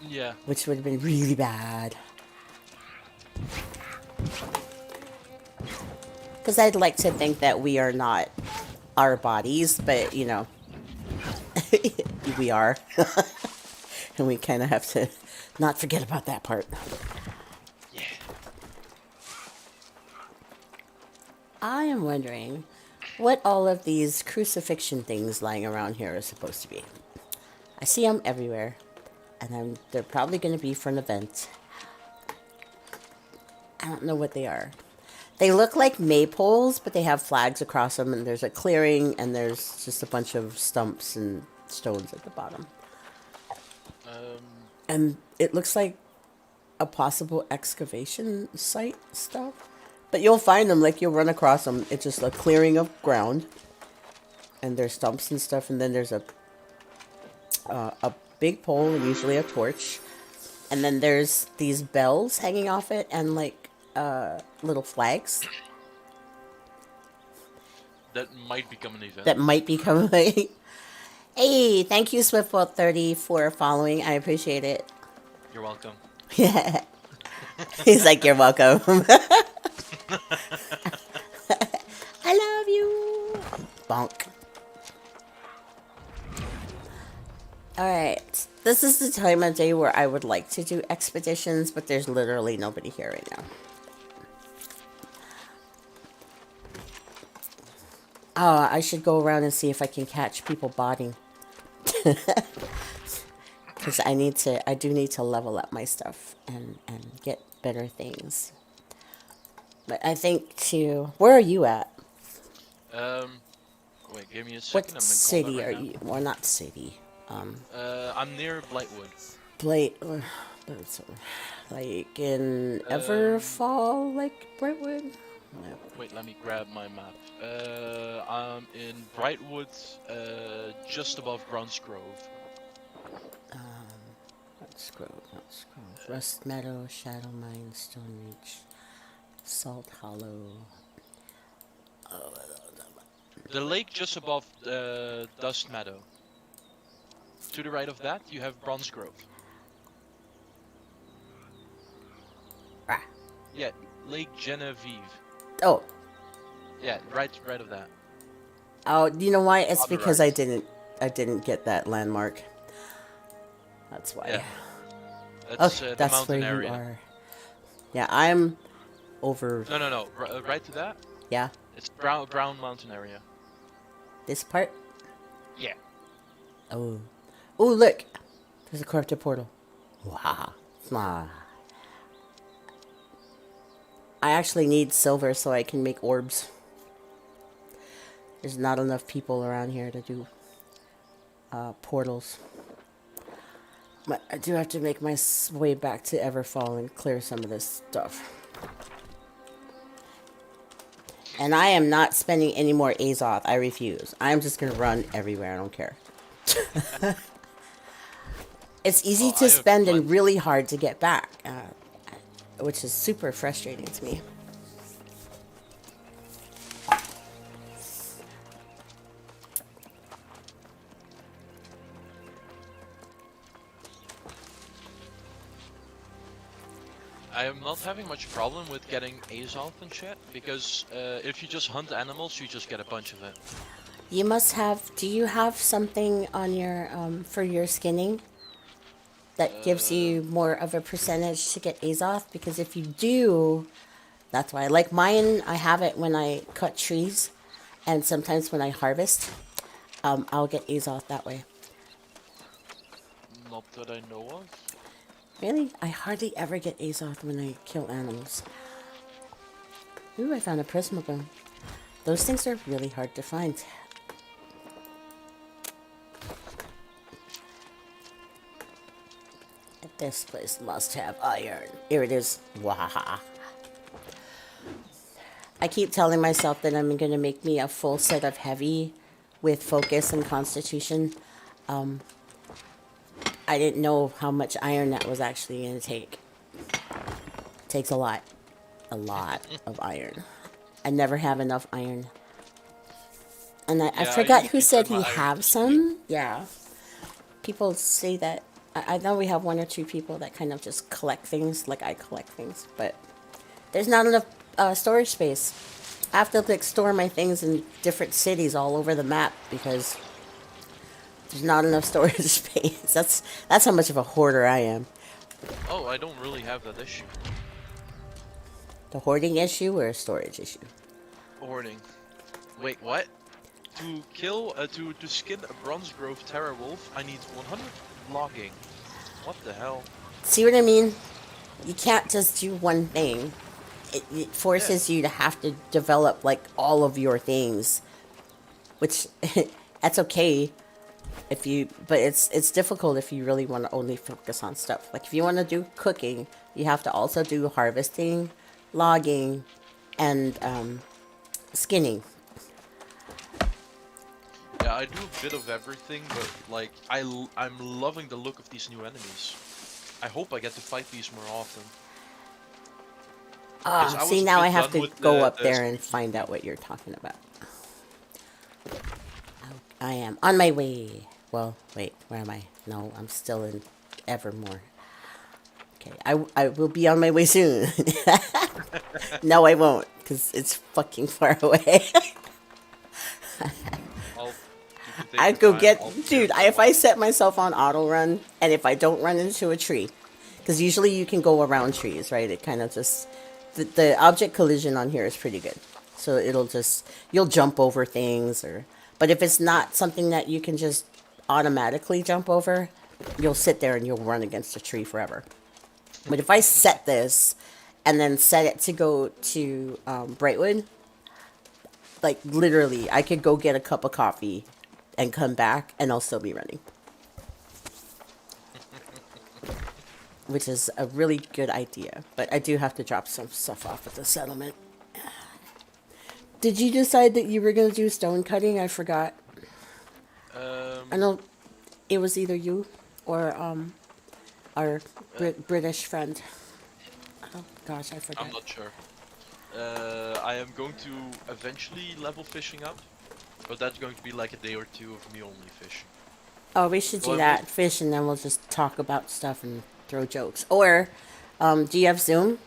Yeah. which would have been really bad. Because I'd like to think that we are not our bodies, but we are. And we kind of have to not forget about that part. Yeah. I am wondering what all of these crucifixion things lying around here are supposed to be. I see them everywhere, and they're probably going to be for an event. I don't know what they are. They look like maypoles, but they have flags across them, and there's a clearing, and there's just a bunch of stumps and stones at the bottom. And it looks like a possible excavation site stuff. But you'll find them, like you'll run across them. It's just a clearing of ground, and there's stumps and stuff, and then there's a big pole, and usually a torch, and then there's these bells hanging off it, and like little flags That might become an event. that might become like. Hey, thank you, Swiftfoot30, for following. I appreciate it. You're welcome. Yeah. He's like, you're welcome. I love you. Bonk. Alright. This is the time of day where I would like to do expeditions, but there's literally nobody here right now. I should go around and see if I can catch people botting. Because I do need to level up my stuff and get better things. But I think where are you at? Wait, give me a second. What city are you? Well, not city. I'm near Blightwood. That's like in Everfall, like Brightwood? No. Wait, let me grab my map. I'm in Brightwood, just above Bronze Grove. Let's scroll. Rust Meadow, Shadow Mine, Stone Reach, Salt Hollow. The lake just above Dust Meadow. To the right of that, you have Bronze Grove. Ah. Yeah, Lake Genevieve. Oh. Yeah, right of that. Oh, you know why? It's On the because right. I didn't get that landmark. That's why. Yeah. That's the that's mountain where area. you are. Yeah, I'm over. No. Right to that? Yeah, It's Brown Mountain area. this part. Yeah. Oh, look! There's a corrupted portal. Wow. Ah. I actually need silver so I can make orbs. There's not enough people around here to do portals. But I do have to make my way back to Everfall and clear some of this stuff. And I am not spending any more Azoth. I refuse. I'm just going to run everywhere. I don't care. It's easy to spend and really hard to get back. Which is super frustrating to me. I am not having much problem with getting Azoth and shit, because if you just hunt animals, you just get a bunch of it. You must have... Do you have something on your... for your skinning? That gives you more of a percentage to get Azoth? Because if you do... That's why. Like mine, I have it when I cut trees. And sometimes when I harvest. I'll get Azoth that way. Not that I know of. Really? I hardly ever get Azoth when I kill animals. Ooh, I found a Prismabone. Those things are really hard to find. This place must have iron. Here it is. Wahaha. I keep telling myself that I'm going to make me a full set of heavy with focus and constitution. I didn't know how much iron that was actually going to take. It takes a lot. A lot of iron. I never have enough iron. And I forgot who said he have some. Yeah. People say that. I know we have one or two people that kind of just collect things, like I collect things, but there's not enough storage space. I have to like store my things in different cities all over the map because there's not enough storage space. That's how much of a hoarder I am. Oh, I don't really have that issue. The hoarding issue or a storage issue? Hoarding. Wait, what? To kill, to skin a Bronze Grove Terror Wolf, I need 100 logging. What the hell? See what I mean? You can't just do one thing. it forces you to have to develop like all of your things, which that's okay if you, but it's difficult if you really want to only focus on stuff. Like if you want to do cooking, you have to also do harvesting, logging, and skinning. Yeah, I do a bit of everything, but like I'm loving the look of these new enemies. I hope I get to fight these more often. 'Cause I See, was a now bit I have done to with go up the there and find out what you're talking about. I am on my way. Well, wait, where am I? No, I'm still in Evermore. Okay, I will be on my way soon. No, I won't, because it's fucking far away. I'll, you can take I your go time, get, I'll be dude. here for a If I while. set myself on auto run, and if I don't run into a tree, because usually you can go around trees, right? It kind of just the object collision on here is pretty good, so it'll just you'll jump over things, or but if it's not something that you can just automatically jump over, you'll sit there and you'll run against a tree forever. But if I set this and then set it to go to Brightwood, like literally, I could go get a cup of coffee and come back, and I'll still be running. Which is a really good idea. But I do have to drop some stuff off at the settlement. Did you decide that you were going to do stone cutting? I forgot. I know it was either you or our British friend. Oh gosh, I forgot. I'm not sure. I am going to eventually level fishing up, but that's going to be like a day or two of me only fishing. Oh, we should do Well, that. Fish, and then we'll just talk about stuff and throw jokes. Or, do you have Zoom?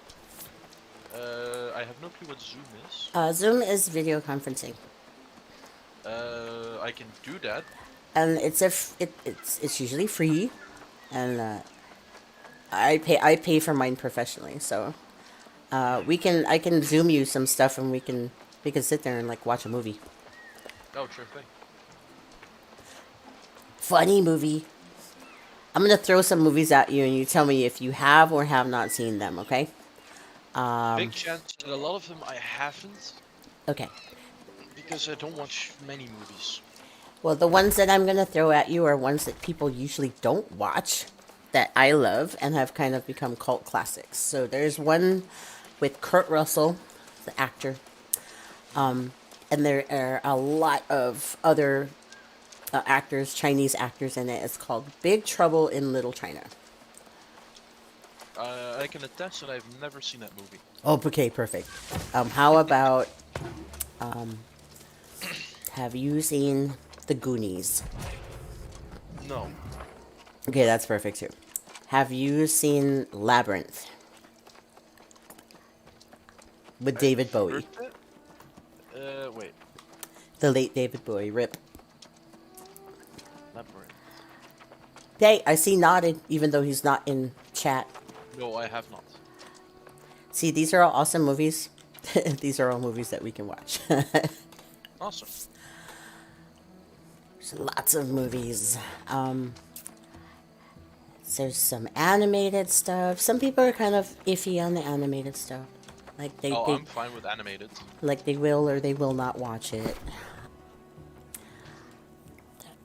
I have no clue what Zoom is. Zoom is video conferencing, I can do that. and it's usually free, and I pay for mine professionally, so I can Zoom you some stuff, and we can sit there and like watch a movie. Oh, sure thing. Funny movie. I'm gonna throw some movies at you, and you tell me if you have or have not seen them. Okay? Big chance that a lot of them I haven't, Okay. because I don't watch many movies. Well, the ones that I'm gonna throw at you are ones that people usually don't watch, that I love and have kind of become cult classics. So there's one with Kurt Russell, the actor, and there are a lot of other actors, Chinese actors in it. It's called Big Trouble in Little China. I can attest that I've never seen that movie. Oh, okay, perfect. How about, have you seen The Goonies? No. Okay, that's perfect too. Have you seen Labyrinth? With David Bowie. Heard it? Wait. The late David Bowie, rip. Labyrinth. Hey, I see nodded, even though he's not in chat. No, I have not. See, these are all awesome movies. These are all movies that we can watch. Awesome. There's lots of movies. There's some animated stuff. Some people are kind of iffy on the animated stuff. Like I'm fine with animated. like they will or they will not watch it.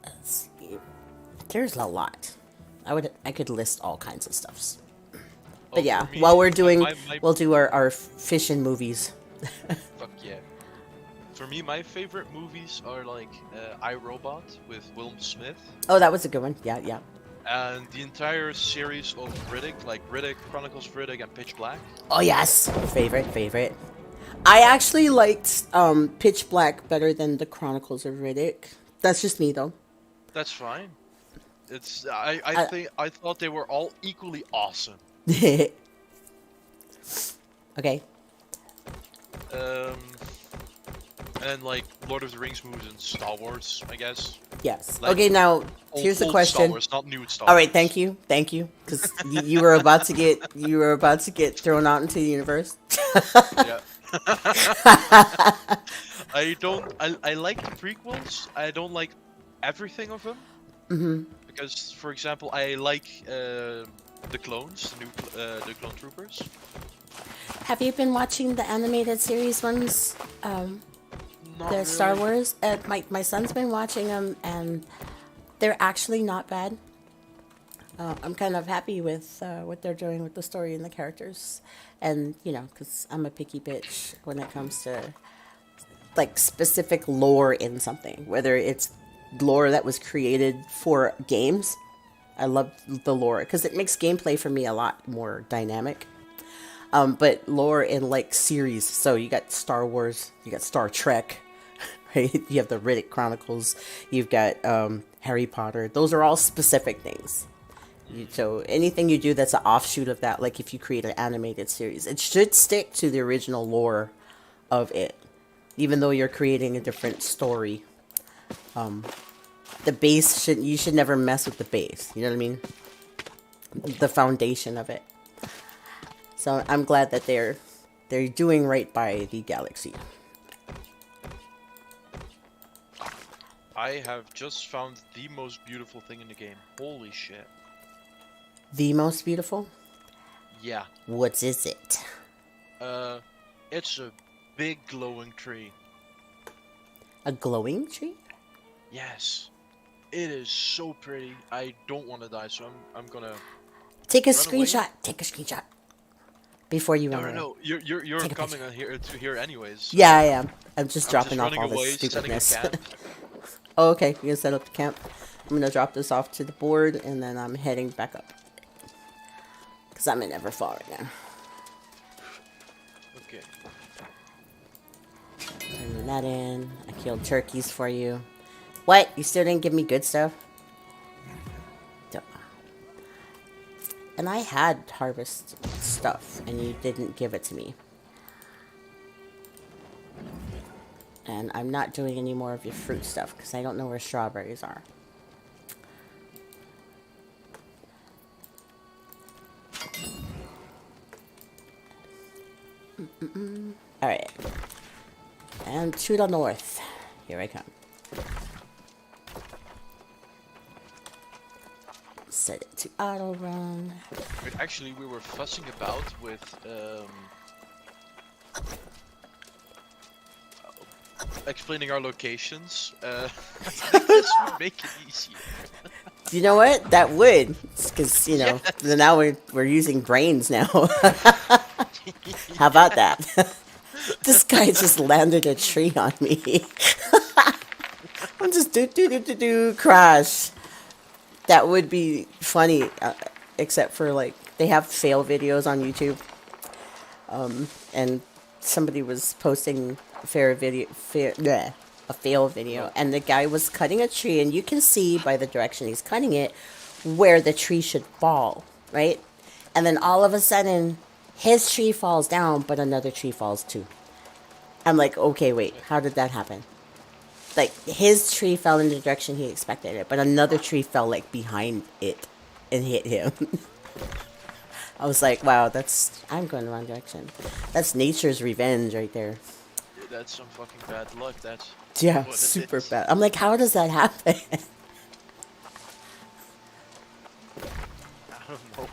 Let's see. There's a lot. I could list all kinds of stuffs. But Oh, yeah, for me, while we're doing, my- we'll do our fishing movies. Fuck yeah. For me, my favorite movies are like iRobot with Will Smith, Oh, that was a good one. Yeah, yeah. and the entire series of Riddick, like Riddick, Chronicles of Riddick, and Pitch Black. Oh yes, favorite. I actually liked Pitch Black better than the Chronicles of Riddick. That's just me though. That's fine. It's I thought they were all equally awesome. Okay. And like Lord of the Rings movies and Star Wars, I guess. Yes. Like, Okay. Now Old- here's the old Star question. Wars, not new Star All right. Wars. Thank you. Because you were about to get thrown out into the universe. Yeah. I like the prequels. I don't like everything of them. Mm-hmm. Because, for example, I like the clones, the clone troopers. Have you been watching the animated series ones? Not The Star really. Wars? My son's been watching them, and they're actually not bad. I'm kind of happy with what they're doing with the story and the characters. And, you know, because I'm a picky bitch when it comes to, like, specific lore in something. Whether it's lore that was created for games. I love the lore, because it makes gameplay for me a lot more dynamic. But lore in, like, series. So you got Star Wars, you got Star Trek, right? You have the Riddick Chronicles, you've got Harry Potter. Those are all specific things. So anything you do that's an offshoot of that, like if you create an animated series, it should stick to the original lore of it, even though you're creating a different story. The base you should never mess with the base. You know what I mean? The foundation of it. So I'm glad that they're doing right by the galaxy. I have just found the most beautiful thing in the game. Holy shit. The most beautiful? Yeah. What is it? It's a big glowing tree. A glowing tree? Yes. It is so pretty. I don't want to die, so I'm gonna Take a run away. screenshot. Take a screenshot. Before you run away. No. You're Take a coming on here to here anyways. So Yeah, I am. I'm just I'm dropping just off running all away, this setting a stupidness. camp. Oh, okay. You're gonna set up the camp. I'm gonna drop this off to the board, and then I'm heading back up. Because I'm in Everfall right now. Okay. Turning that in. I killed turkeys for you. What? You still didn't give me good stuff? Duh. And I had harvest stuff, and you didn't give it to me. And I'm not doing any more of your fruit stuff, because I don't know where strawberries are. Alright. And to the north. Here I come. Set it to auto run. Actually, we were fussing about with explaining our locations. This would make it easier. You know what? That would. Because, you know, now we're using brains now. How about that? This guy just landed a tree on me. I'm just do crash. That would be funny, except for like they have fail videos on YouTube, and somebody was posting a fail video, and the guy was cutting a tree, and you can see by the direction he's cutting it where the tree should fall, right? And then all of a sudden, his tree falls down, but another tree falls too. I'm like, okay, wait, how did that happen? Like, his tree fell in the direction he expected it, but another tree fell, like, behind it and hit him. I was like, wow, I'm going the wrong direction. That's nature's revenge right there. That's some fucking bad luck. That's Yeah, what it super is. bad. I'm like, how does that happen? I don't know.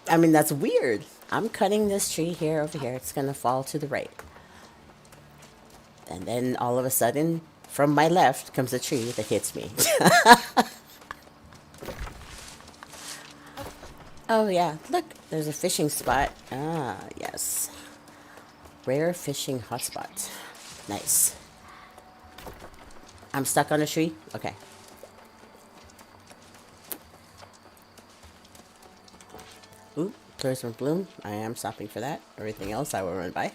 I mean, that's weird. I'm cutting this tree here over here. It's going to fall to the right. And then all of a sudden, from my left comes a tree that hits me. Oh, yeah. Look, there's a fishing spot. Ah, yes. Rare fishing hotspot. Nice. I'm stuck on a tree? Okay. Ooh, tourism bloom. I am stopping for that. Everything else I will run by.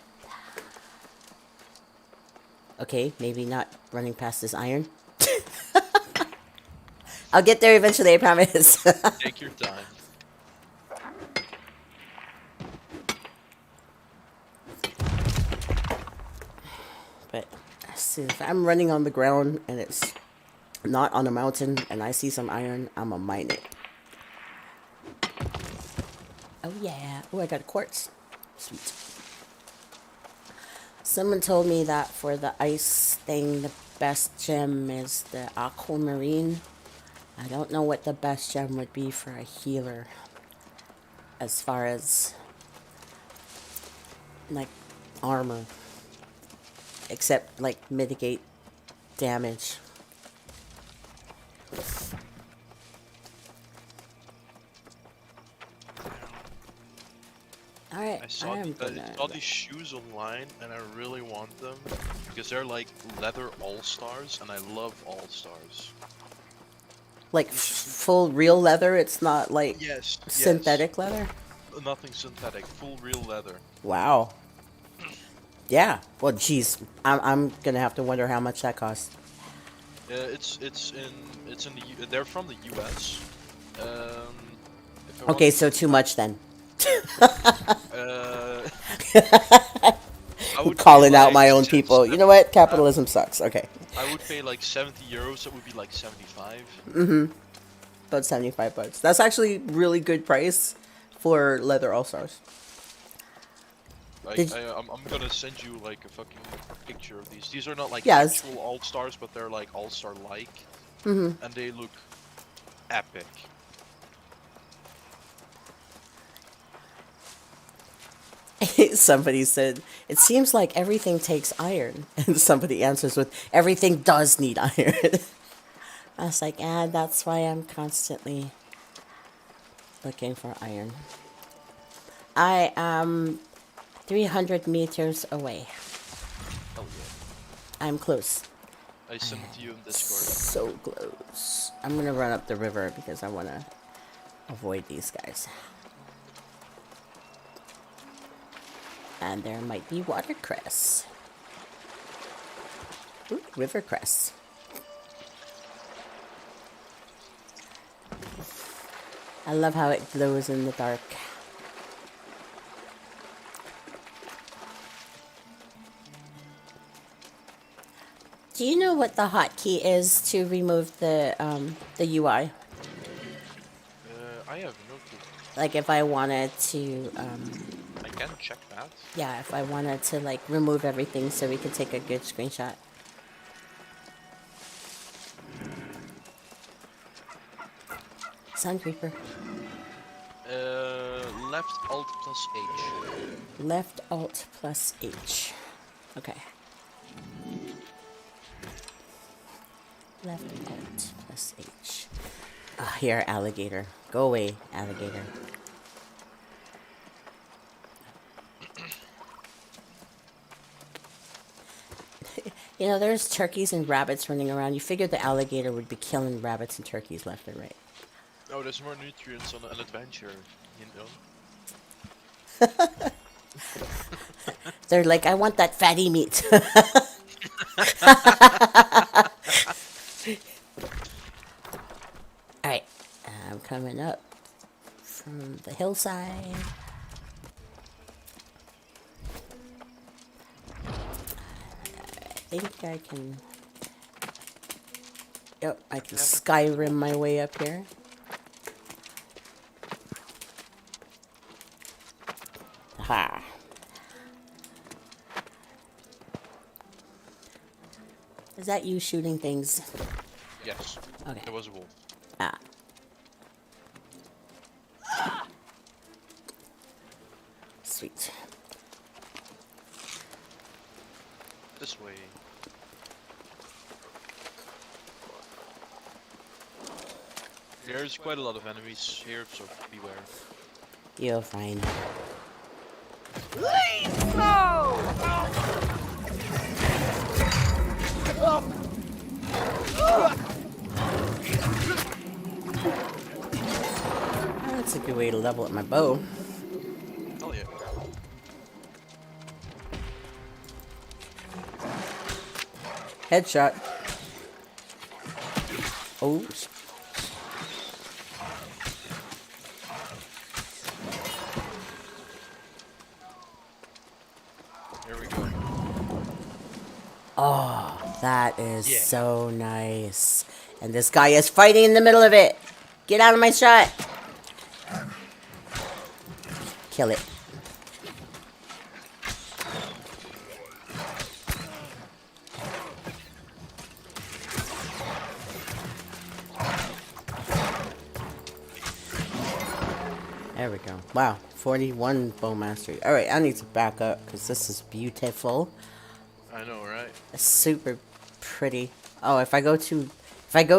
Okay, maybe not running past this iron. I'll get there eventually, I promise. Take your time. But see, if I'm running on the ground and it's not on a mountain and I see some iron, I'm gonna mine it. Oh yeah. Oh, I got a quartz. Sweet. Someone told me that for the ice thing, the best gem is the aquamarine. I don't know what the best gem would be for a healer. As far as like armor, except like mitigate damage. All right, I saw, saw these shoes online, and I really want them because they're like leather all-stars, and I love all-stars. like full real leather. It's not like Yes, synthetic leather. nothing synthetic, full real leather. Wow. Yeah. Well, geez, I'm gonna have to wonder how much that costs. It's in the they're from the U.S. If I Okay, want, so too much then. uh, I would Calling pay out like my own people. You know what? Capitalism sucks. Okay. I would pay like 70 euros. That would be like 75. About $75. That's actually really good price for leather all stars. I'm gonna send you like a fucking picture of these. These are not like Yes. actual all stars, but they're like all star like, and they look epic. Somebody said, it seems like everything takes iron. And somebody answers with, everything does need iron. I was like, that's why I'm constantly looking for iron. I am 300 meters away. Hell yeah! I'm close. I sent it to you in Discord. So close. I'm going to run up the river because I want to avoid these guys. And there might be watercress. Ooh, rivercress. I love how it glows in the dark. Do you know what the hotkey is to remove the UI? I have no clue. Like if I wanted to, I can check that. yeah, if I wanted to like remove everything so we could take a good screenshot. Sun Creeper. Left Alt plus H. Left Alt plus H. Okay. Left Alt plus H. Ah, here, alligator. Go away, alligator. You know, there's turkeys and rabbits running around. You figured the alligator would be killing rabbits and turkeys left and right. Oh, there's more nutrients on an adventure, you know. They're like, I want that fatty meat. Alright, I'm coming up from the hillside. I think I can... Yep, I can Skyrim my way up here. Ha. Is that you shooting things? Yes. Okay. There was a wolf. Ah. Sweet. This way. There's quite a lot of enemies here, so beware. You'll find. That's a good way to level up my bow. Oh yeah. Headshot. Oh. Here we go. Oh, that is Yeah. so nice. And this guy is fighting in the middle of it. Get out of my shot. Kill it. There we go. Wow. 41 bow mastery. All right, I need to back up because this is beautiful. I know, right? It's super pretty. Oh, if I go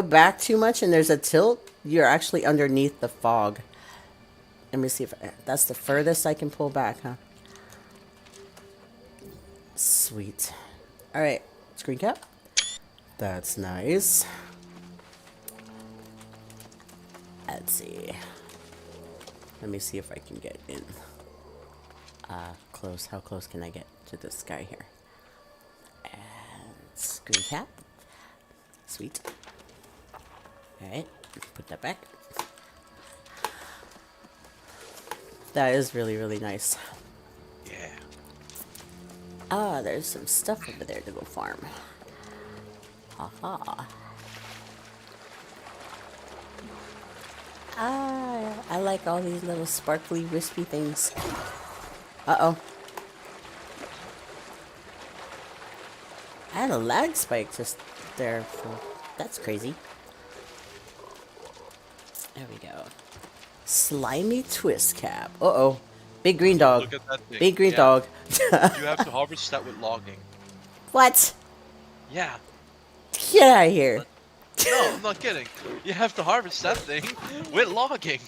back too much and there's a tilt, you're actually underneath the fog. Let me see if that's the furthest I can pull back, huh? Sweet. All right, screen cap. That's nice. Let's see. Let me see if I can get in. Close. How close can I get to this guy here? And screen cap. Sweet. Alright, put that back. That is really, really nice. Yeah. Ah, there's some stuff over there to go farm. Haha. Ah, I like all these little sparkly, wispy things. Uh-oh. I had a lag spike just there. That's crazy. There we go. Slimy twist cap. Uh-oh. Big green dog. Look at that thing. Big green Yeah. dog. You have to harvest that with logging. What? Yeah. Get out of here. No, I'm not kidding. You have to harvest that thing with logging.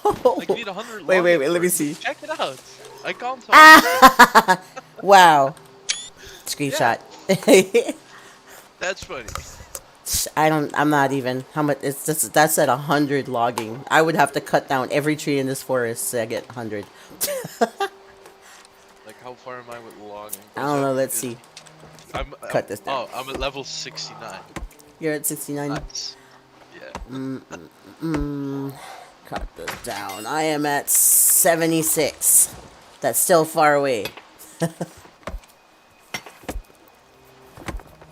Like you need 100 Wait, logging let me for- see. Check it out. I can't tell. Wow. Screenshot. That's funny. I'm not even. How much? It's just, that's at 100 logging. I would have to cut down every tree in this forest to get 100. Like how far am I with logging? I don't know, let's see. Cut this down. Oh, I'm at level 69. You're at 69? Nice. Yeah. Cut this down. I am at 76. That's still far away.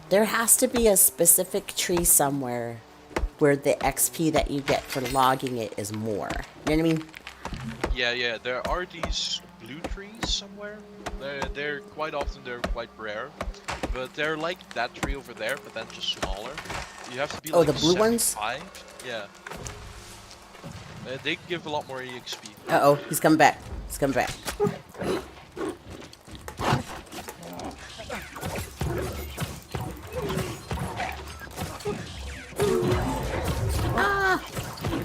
There has to be a specific tree somewhere where the XP that you get for logging it is more. You know what I mean? Yeah. There are these blue trees somewhere. They're quite often quite rare, but they're like that tree over there, but then just smaller. You have to be Oh, like the blue ones? 75. Yeah. They give a lot more EXP. Uh-oh, he's coming back. He's coming back.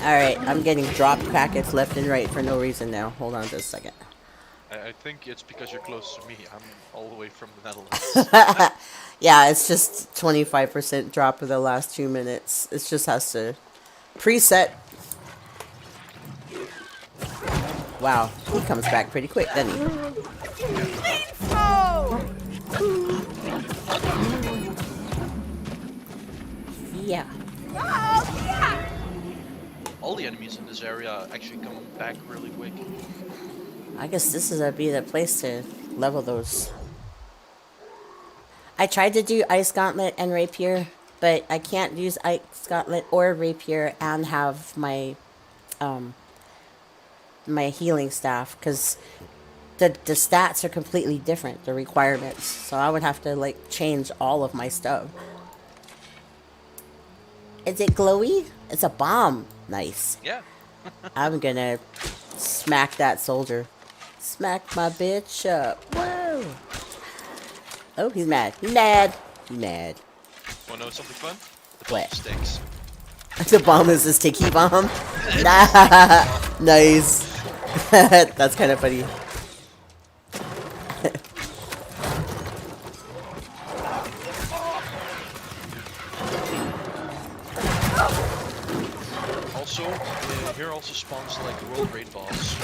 Alright, I'm getting drop packets left and right for no reason now. Hold on just a second. I think it's because you're close to me. I'm all the way from the Netherlands. Yeah, it's just 25% drop of the last 2 minutes. It just has to preset. Wow, he comes back pretty quick, doesn't he? Yeah. All the enemies in this area actually come back really quick. I guess this is be the place to level those. I tried to do Ice Gauntlet and Rapier, but I can't use Ice Gauntlet or Rapier and have my my healing staff because the stats are completely different, the requirements. So I would have to like change all of my stuff. Is it glowy? It's a bomb. Nice. Yeah. I'm gonna smack that soldier. Smack my bitch up. Whoa. Oh, he's mad. He's mad. He's mad. Wanna know something fun? The What? bomb sticks. The bomb is a sticky bomb? Nice. That's kind of funny. Also, here also spawns like the world raid boss.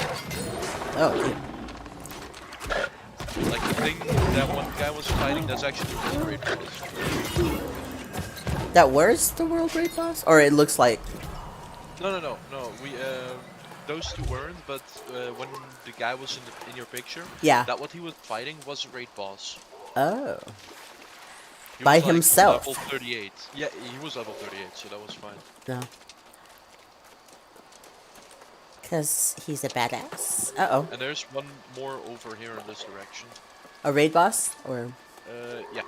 Oh, dude. Like the thing that one guy was fighting, that's actually the world raid boss. That was the world raid boss? Or it looks like... No. We those two weren't, but when the guy was in your picture, Yeah. that what he was fighting was a raid boss. Oh. He By was, like, himself? Level 38. Yeah, he was level 38, so that was fine. No. Because he's a badass. Uh-oh. And there's one more over here in this direction. A raid boss? Or... Yeah.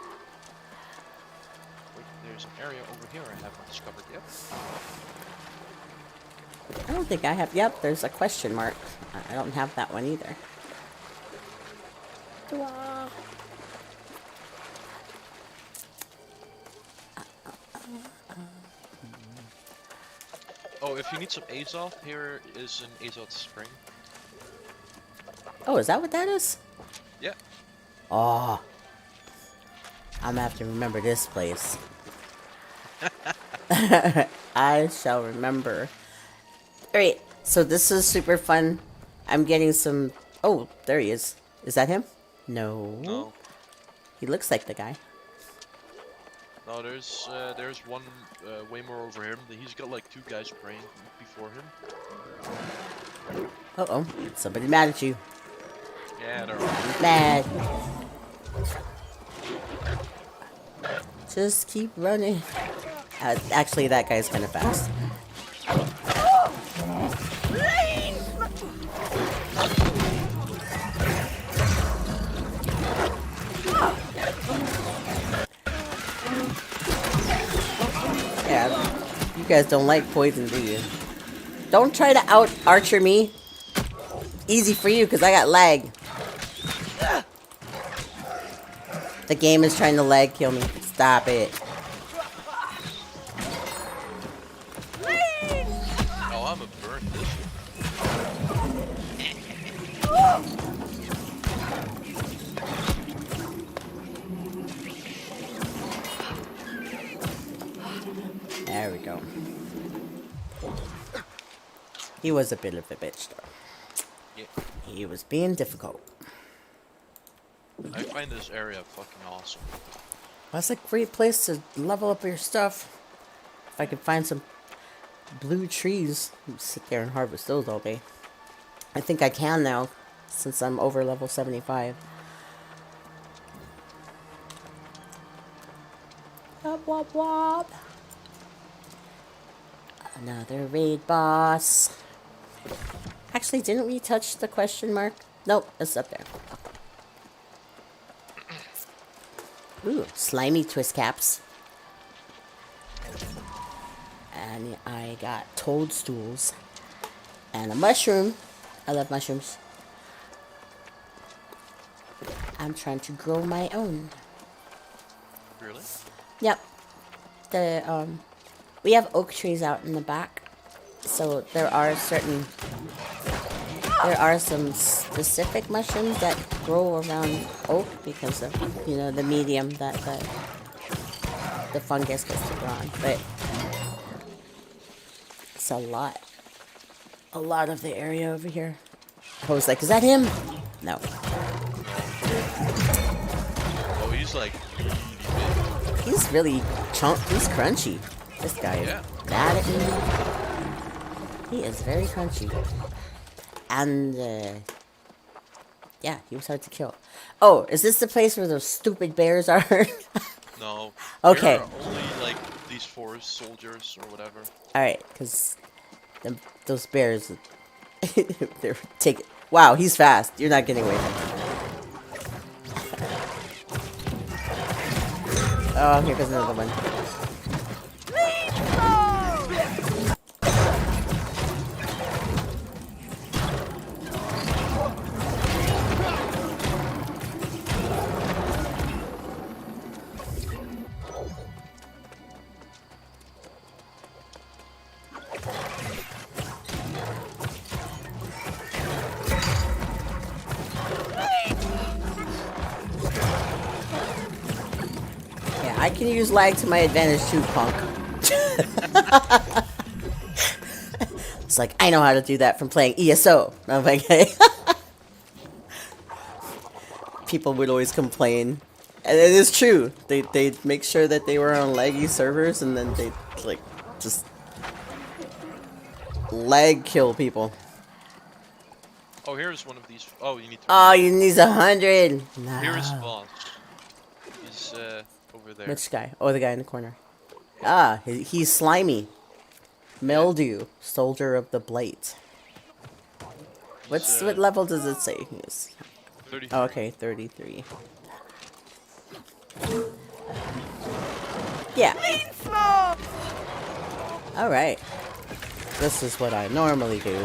There's an area over here I haven't discovered yet. I don't think I have. Yep, there's a question mark. I don't have that one either. Wah. Oh, if you need some Azoth, here is an Azoth spring. Oh, is that what that is? Yeah. Oh. I'm gonna have to remember this place. I shall remember. Alright, so this is super fun. I'm getting some... Oh, there he is. Is that him? No. No. He looks like the guy. No, there's one way more over him. He's got like 2 guys praying before him. Uh-oh. Somebody mad at you. Yeah, they're Mad. Just keep running. Actually, that guy's kind of fast. Yeah, you guys don't like poison, do you? Don't try to out-archer me. Easy for you, because I got lag. The game is trying to lag kill me. Stop it. Oh, I'm a burn this. There we go. He was a bit of a bitch, though. Yeah. He was being difficult. I find this area fucking awesome. That's a great place to level up your stuff. If I could find some blue trees, I'd sit there and harvest those all day. I think I can now, since I'm over level 75. Wop wop wop. Another raid boss. Actually, didn't we touch the question mark? Nope, it's up there. Ooh, slimy twist caps. And I got toadstools. And a mushroom. I love mushrooms. I'm trying to grow my own. Really? Yep. We have oak trees out in the back. So there are some specific mushrooms that grow around oak because of, you know, the medium that the fungus gets to grow on. But it's a lot of the area over here. I was like, is that him? No. Oh, he's like really big. He's really he's crunchy. This guy is mad at me. He is very crunchy. And, yeah, he was hard to kill. Oh, is this the place where those stupid bears are? No. Okay. There are only like these forest soldiers or whatever. Alright, because those bears, they're taking... Wow, he's fast. You're not getting away from him. Oh, here goes another one. I can use lag to my advantage too, punk. It's like, I know how to do that from playing ESO. I'm like, hey. People would always complain. And it is true. They'd make sure that they were on laggy servers and then they'd, like, just lag kill people. Oh, here's one of these. Oh, you need to. Oh, you need 100. No. Here's boss. He's over there. Which guy? Oh, the guy in the corner. Ah, he's slimy. Mildew, soldier of the blight. What level does it say he is? 33. Oh, okay, 33. Yeah. All right. This is what I normally do.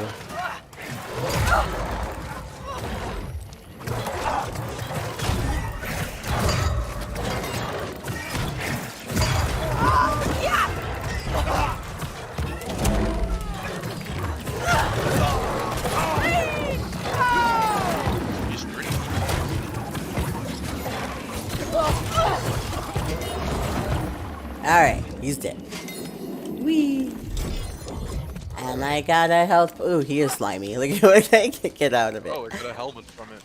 He's pretty. Alright, he's dead. Whee! And I got a health. Ooh, he is slimy. Look at what I can get out of it. Oh, I got a helmet from it.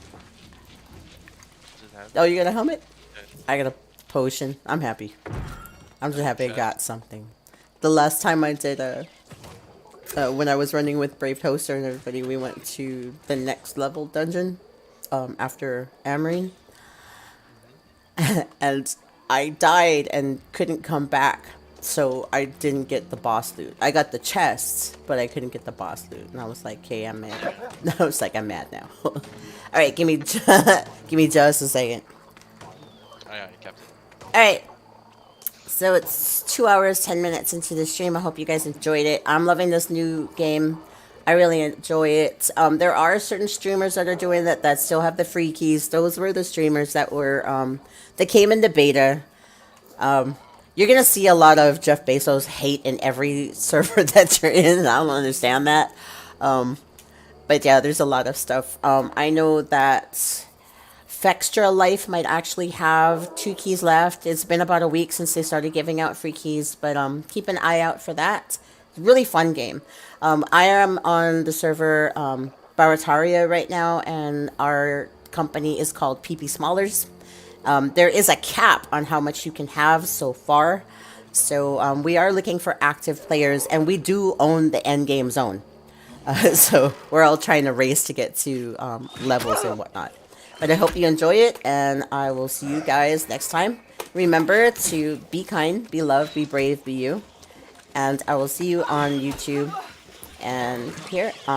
Does it have? Oh, you got a helmet? Yeah. I got a potion. I'm happy. I'm just happy I got something. The last time I did when I was running with Brave Toaster and everybody, we went to the next level dungeon after Amarine. And I died and couldn't come back, so I didn't get the boss loot. I got the chests, but I couldn't get the boss loot, and I was like, "Okay, I'm mad." I was like, "I'm mad now." All right, give me just a second. Aye, Captain. All right, so it's 2 hours 10 minutes into the stream. I hope you guys enjoyed it. I'm loving this new game. I really enjoy it. There are certain streamers that are doing that still have the free keys. Those were the streamers that were that came into beta. You're gonna see a lot of Jeff Bezos hate in every server that you're in. I don't understand that. But yeah, there's a lot of stuff. I know that Fextra Life might actually have 2 keys left. It's been about a week since they started giving out free keys, but keep an eye out for that. Really fun game. I am on the server Barataria right now, and our company is called PP Smallers. There is a cap on how much you can have so far, so we are looking for active players, and we do own the end game zone. So we're all trying to race to get to levels and whatnot. But I hope you enjoy it, and I will see you guys next time. Remember to be kind, be loved, be brave, be you. And I will see you on YouTube and here on